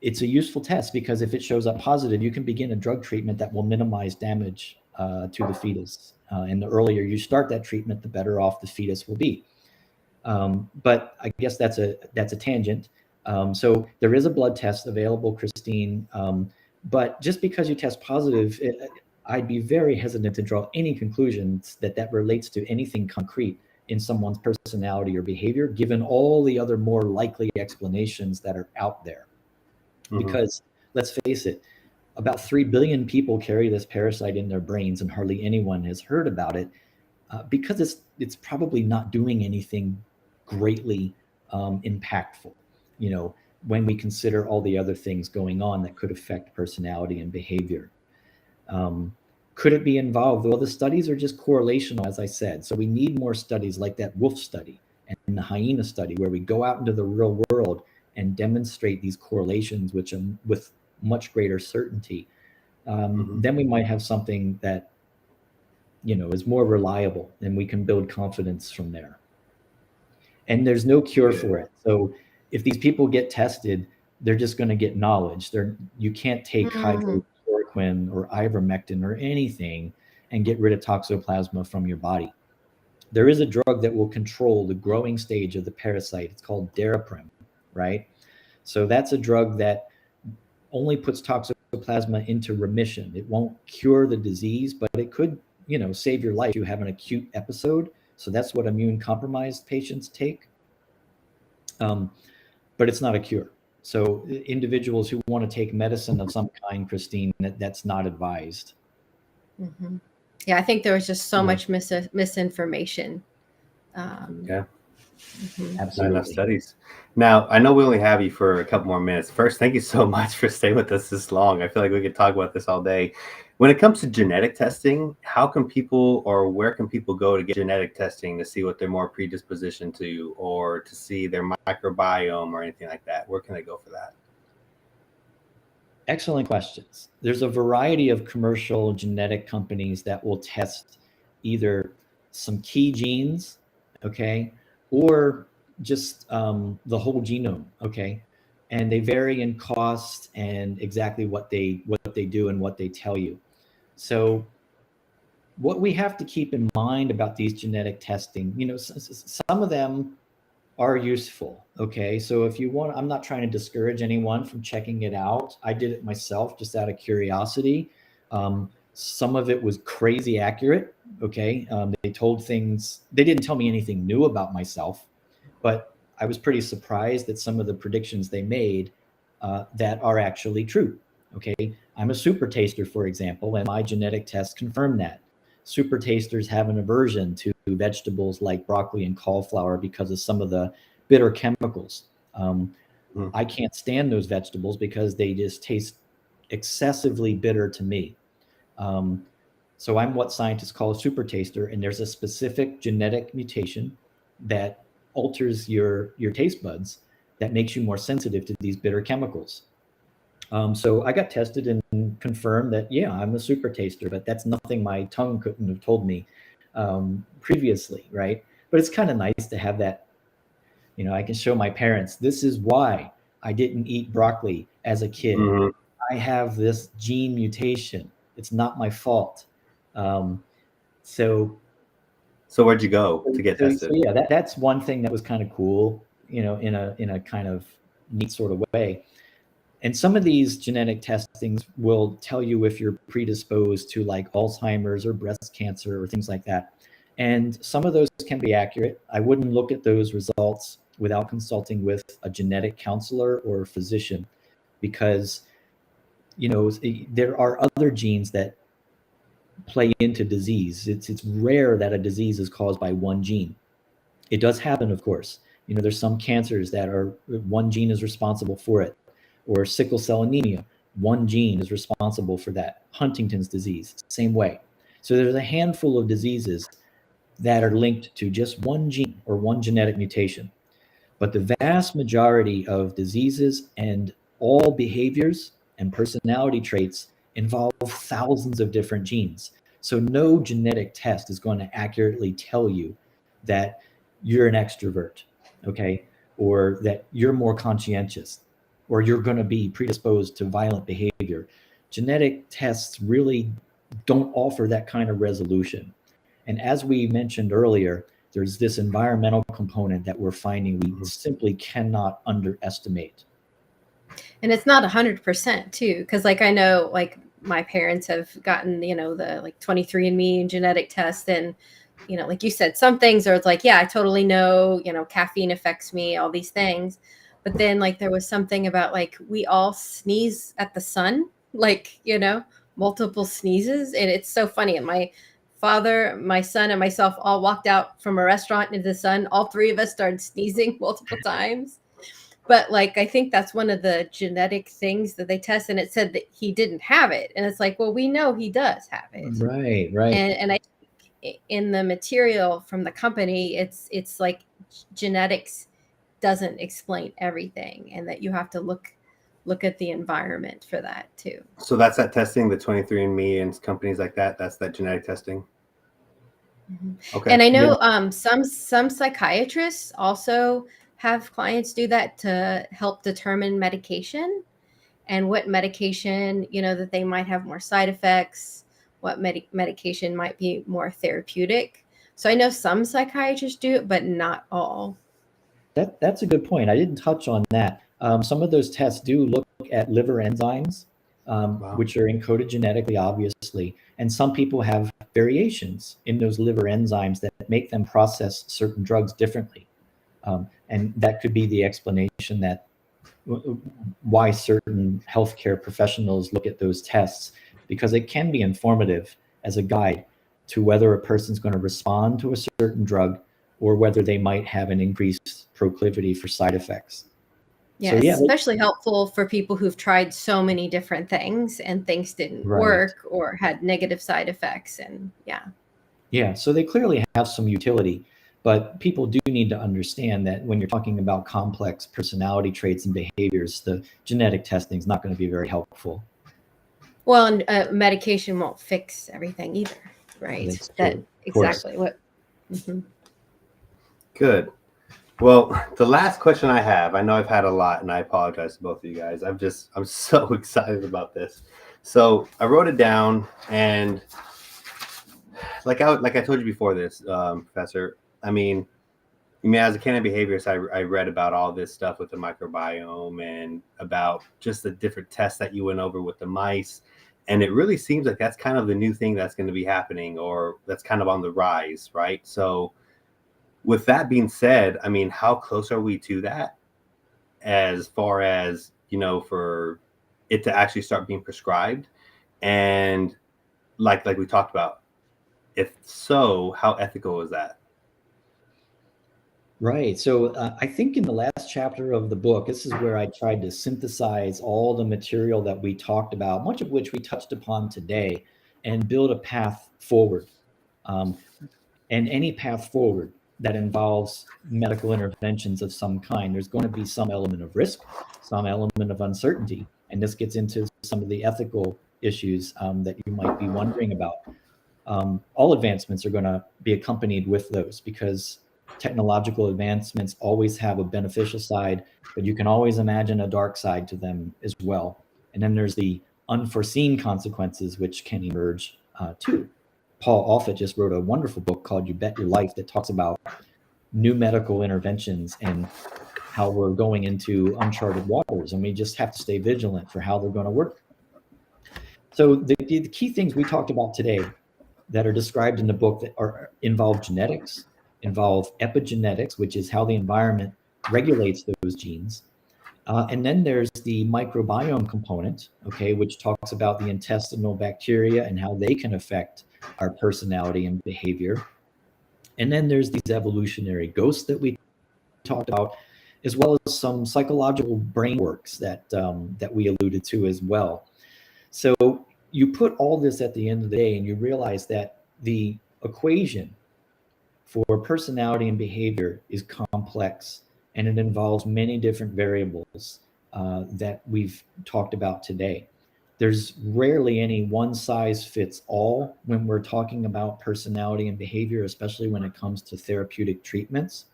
it's a useful test because if it shows up positive, you can begin a drug treatment that will minimize damage to the fetus. And the earlier you start that treatment, the better off the fetus will be. But I guess that's a tangent. So there is a blood test available, Christine. But just because you test positive, I'd be very hesitant to draw any conclusions that relates to anything concrete in someone's personality or behavior, given all the other more likely explanations that are out there. Because let's face it, about 3 billion people carry this parasite in their brains, and hardly anyone has heard about it because it's probably not doing anything greatly impactful, when we consider all the other things going on that could affect personality and behavior. Could it be involved? Well, the studies are just correlational, as I said. So we need more studies like that wolf study and the hyena study, where we go out into the real world and demonstrate these correlations, which with much greater certainty. Then we might have something that is more reliable, and we can build confidence from there. And there's no cure for it. So if these people get tested, they're just going to get knowledge. You can't take hydroxychloroquine or ivermectin or anything and get rid of toxoplasma from your body. There is a drug that will control the growing stage of the parasite. It's called Daraprim, right? So that's a drug that only puts toxoplasma into remission. It won't cure the disease, but it could, save your life if you have an acute episode. So that's what immune compromised patients take. But it's not a cure. So individuals who want to take medicine of some kind, Christine, that's not advised. Mm-hmm. Yeah, I think there was just so much misinformation. Absolutely. Not enough studies. Now, I know we only have you for a couple more minutes. First, thank you so much for staying with us this long. I feel like we could talk about this all day. When it comes to genetic testing, how can people, or where can people go to get genetic testing to see what they're more predisposition to, or to see their microbiome or anything like that? Where can they go for that? Excellent questions. There's a variety of commercial genetic companies that will test either some key genes, okay, or just the whole genome, okay? And they vary in cost and exactly what they do and what they tell you. So what we have to keep in mind about these genetic testing, some of them are useful, okay? So if you want, I'm not trying to discourage anyone from checking it out. I did it myself just out of curiosity. Some of it was crazy accurate, okay? They told things, they didn't tell me anything new about myself, but I was pretty surprised at some of the predictions they made that are actually true, okay? I'm a super taster, for example, and my genetic test confirmed that. Super tasters have an aversion to vegetables like broccoli and cauliflower because of some of the bitter chemicals. I can't stand those vegetables because they just taste excessively bitter to me. So I'm what scientists call a super taster, and there's a specific genetic mutation that alters your taste buds that makes you more sensitive to these bitter chemicals. So I got tested and confirmed that, yeah, I'm a super taster, but that's nothing my tongue couldn't have told me previously, right? But it's kind of nice to have that, I can show my parents, this is why I didn't eat broccoli as a kid. I have this gene mutation. It's not my fault. So where'd you go to get tested? So yeah, that's one thing that was kind of cool, in a kind of neat sort of way. And some of these genetic testings will tell you if you're predisposed to like Alzheimer's or breast cancer or things like that. And some of those can be accurate. I wouldn't look at those results without consulting with a genetic counselor or a physician, because, there are other genes that play into disease. It's rare that a disease is caused by one gene. It does happen, of course. There's some cancers that are one gene is responsible for it, or sickle cell anemia. One gene is responsible for that. Huntington's disease, same way. So there's a handful of diseases that are linked to just one gene or one genetic mutation. But the vast majority of diseases and all behaviors and personality traits involve thousands of different genes. So no genetic test is going to accurately tell you that you're an extrovert, okay, or that you're more conscientious, or you're going to be predisposed to violent behavior. Genetic tests really don't offer that kind of resolution. And as we mentioned earlier, there's this environmental component that we're finding we simply cannot underestimate. And it's not 100% too, because like I know, like my parents have gotten, the like 23andMe genetic test, and like you said, some things are like, yeah, I totally know, caffeine affects me, all these things. But then like there was something about like we all sneeze at the sun, like, multiple sneezes. And it's so funny. And my father, my son, and myself all walked out from a restaurant into the sun. All three of us started sneezing multiple times. But like, I think that's one of the genetic things that they test. And it said that he didn't have it. And it's like, well, we know he does have it. Right. And I in the material from the company, it's like genetics doesn't explain everything, and that you have to look at the environment for that too. So that's that testing, the 23andMe and companies like that. That's that genetic testing. Mm-hmm. Okay. And I know some psychiatrists also have clients do that to help determine medication and what medication, that they might have more side effects, what medication might be more therapeutic. So I know some psychiatrists do it, but not all. That's a good point. I didn't touch on that. Some of those tests do look at liver enzymes, Wow. which are encoded genetically, obviously. And some people have variations in those liver enzymes that make them process certain drugs differently. And that could be the explanation that why certain healthcare professionals look at those tests, because it can be informative as a guide to whether a person's going to respond to a certain drug or whether they might have an increased proclivity for side effects. Yeah, So, yeah, especially helpful for people who've tried so many different things and things didn't work or had negative side effects. And yeah, so they clearly have some utility. But people do need to understand that when you're talking about complex personality traits and behaviors, the genetic testing is not going to be very helpful. Well, and medication won't fix everything either, right? That's that true. exactly what. Mm-hmm. Good. Well, the last question I have, I know I've had a lot, and I apologize to both of you guys. I'm so excited about this. So I wrote it down, and like I told you before this, Professor. I mean, as a candidate behaviorist, I read about all this stuff with the microbiome and about just the different tests that you went over with the mice. And it really seems like that's kind of the new thing that's going to be happening, or that's kind of on the rise, right? So with that being said, I mean, how close are we to that as far as, for it to actually start being prescribed? And like we talked about, if so, how ethical is that? Right. So I think in the last chapter of the book, this is where I tried to synthesize all the material that we talked about, much of which we touched upon today, and build a path forward. And any path forward that involves medical interventions of some kind, there's going to be some element of risk, some element of uncertainty. And this gets into some of the ethical issues that you might be wondering about. All advancements are going to be accompanied with those, because technological advancements always have a beneficial side, but you can always imagine a dark side to them as well. And then there's the unforeseen consequences which can emerge too. Paul Offit just wrote a wonderful book called You Bet Your Life that talks about new medical interventions and how we're going into uncharted waters, and we just have to stay vigilant for how they're going to work. So the key things we talked about today that are described in the book that involve genetics, involve epigenetics, which is how the environment regulates those genes, And then there's the microbiome component, okay, which talks about the intestinal bacteria and how they can affect our personality and behavior. And then there's these evolutionary ghosts that we talked about, as well as some psychological brain works that we alluded to as well. So you put all this at the end of the day, and you realize that the equation for personality and behavior is complex, and it involves many different variables that we've talked about today. There's rarely any one size fits all when we're talking about personality and behavior, especially when it comes to therapeutic treatments.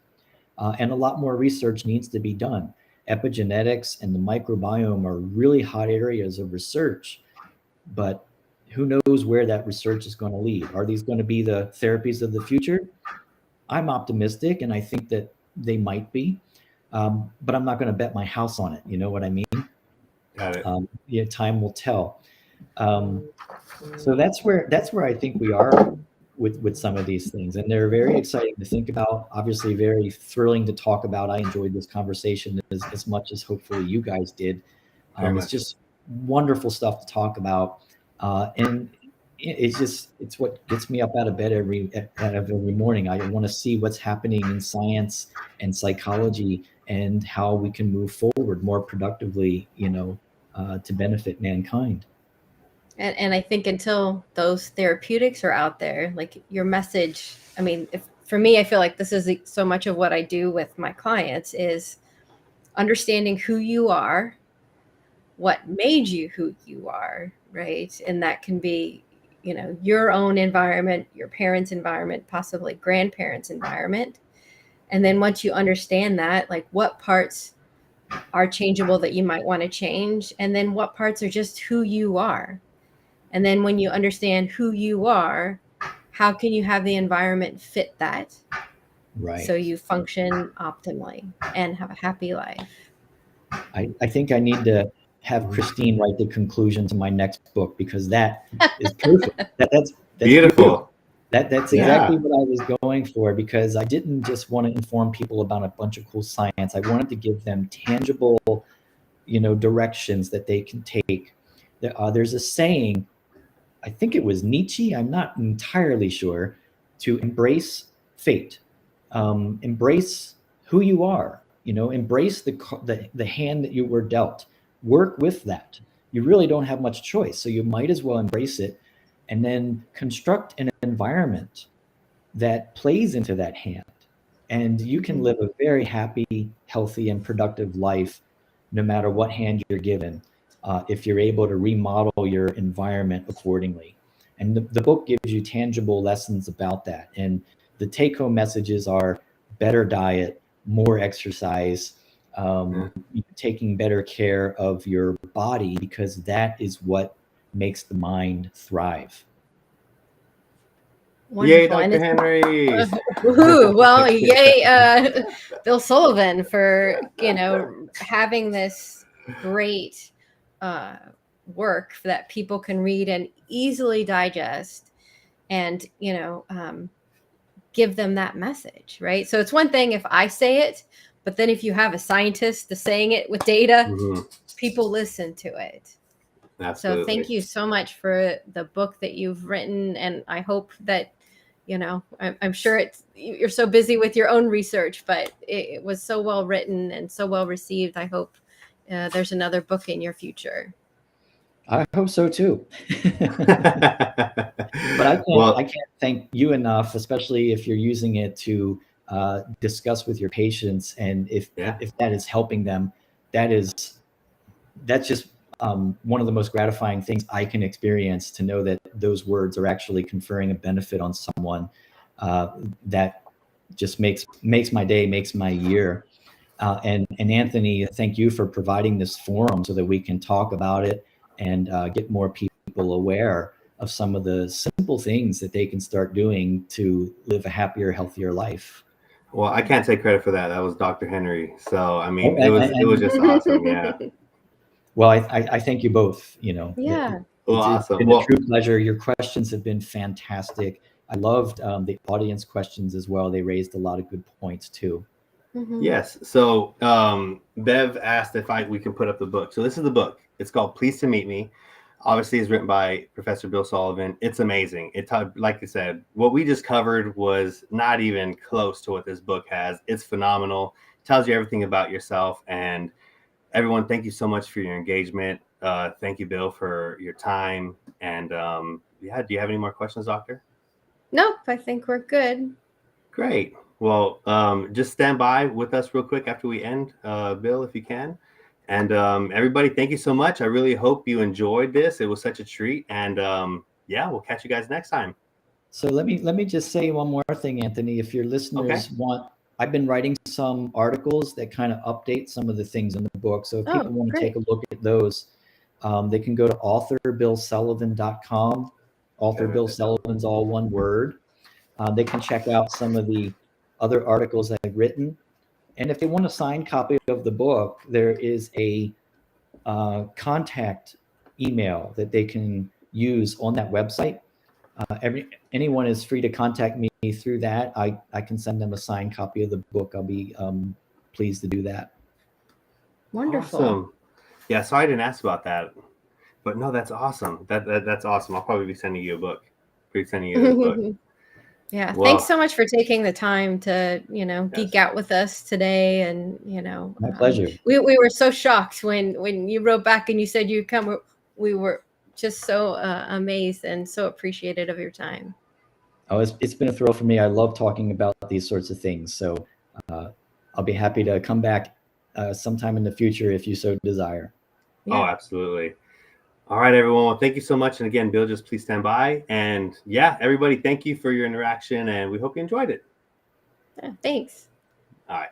And a lot more research needs to be done. Epigenetics and the microbiome are really hot areas of research, but who knows where that research is going to lead? Are these going to be the therapies of the future? I'm optimistic, and I think that they might be, but I'm not going to bet my house on it. You know what I mean? Got it. Yeah, time will tell. So that's where I think we are with some of these things, and they're very exciting to think about. Obviously, very thrilling to talk about. I enjoyed this conversation as much as hopefully you guys did. It's just wonderful stuff to talk about, and it's what gets me up out of bed every morning. I want to see what's happening in science and psychology and how we can move forward more productively, to benefit mankind. And I think until those therapeutics are out there, like your message, I mean, for me, I feel like this is so much of what I do with my clients is understanding who you are, what made you who you are, right? And that can be, your own environment, your parents' environment, possibly grandparents' environment. And then once you understand that, like what parts are changeable that you might want to change, and then what parts are just who you are. And then when you understand who you are, how can you have the environment fit that? Right. So you function optimally and have a happy life. I think I need to have Christine write the conclusion to my next book, because that is perfect. That's beautiful. That's exactly what I was going for, because I didn't just want to inform people about a bunch of cool science. I wanted to give them tangible, directions that they can take. There's a saying, I think it was Nietzsche, I'm not entirely sure, to embrace fate, embrace who you are, embrace the hand that you were dealt, work with that. You really don't have much choice, so you might as well embrace it, and then construct an environment that plays into that hand. And you can live a very happy, healthy, and productive life no matter what hand you're given, if you're able to remodel your environment accordingly. And the book gives you tangible lessons about that. And the take-home messages are better diet, more exercise, taking better care of your body, because that is what makes the mind thrive. Wonderful. Yay, Dr. Henry. Well, yay, Bill Sullivan for, having this great work that people can read and easily digest and, give them that message, right? So it's one thing if I say it, but then if you have a scientist saying it with data, people listen to it. Absolutely. So thank you so much for the book that you've written. And I hope that, I'm sure you're so busy with your own research, but it was so well written and so well received. I hope there's another book in your future. I hope so too. But I can't thank you enough, especially if you're using it to discuss with your patients, and if that is helping them, that's just one of the most gratifying things I can experience, to know that those words are actually conferring a benefit on someone. That just makes my day, makes my year. And Anthony, thank you for providing this forum so that we can talk about it and get more people aware of some of the simple things that they can start doing to live a happier, healthier life. Well, I can't take credit for that. That was Dr. Henry. So, I mean, it was just awesome. Yeah. Well, I thank you both. Yeah. It's been a true pleasure. Your questions have been fantastic. I loved the audience questions as well. They raised a lot of good points too. Mhm. Yes. So Bev asked if we can put up the book. So this is the book. It's called Pleased to Meet Me. Obviously, it's written by Professor Bill Sullivan. It's amazing. Like I said, what we just covered was not even close to what this book has. It's phenomenal. It tells you everything about yourself. And everyone, thank you so much for your engagement. Thank you, Bill, for your time. And yeah, do you have any more questions, Doctor? Nope, I think we're good. Great. Well, just stand by with us real quick after we end, Bill, if you can. And everybody, thank you so much. I really hope you enjoyed this. It was such a treat. And yeah, we'll catch you guys next time. So let me just say one more thing, Anthony. If your listeners want, I've been writing some articles that kind of update some of the things in the book. So if people want to take a look at those, they can go to authorBillSullivan.com. Author Bill Sullivan's all one word. They can check out some of the other articles I've written. And if they want a signed copy of the book, there is a contact email that they can use on that website. Anyone is free to contact me through that. I can send them a signed copy of the book. I'll be pleased to do that. Wonderful. Awesome. Yeah, sorry I didn't ask about that. But no, that's awesome. That's awesome. I'll probably be sending you a book. Yeah. Well, thanks so much for taking the time to, geek out with us today. And, my pleasure. We were so shocked when you wrote back and you said you'd come. We were just so amazed and so appreciative of your time. Oh, it's been a thrill for me. I love talking about these sorts of things. So I'll be happy to come back sometime in the future if you so desire. Yeah. Oh, absolutely. All right, everyone. Well, thank you so much. And again, Bill, just please stand by. And yeah, everybody, thank you for your interaction. And we hope you enjoyed it. Yeah, thanks. All right.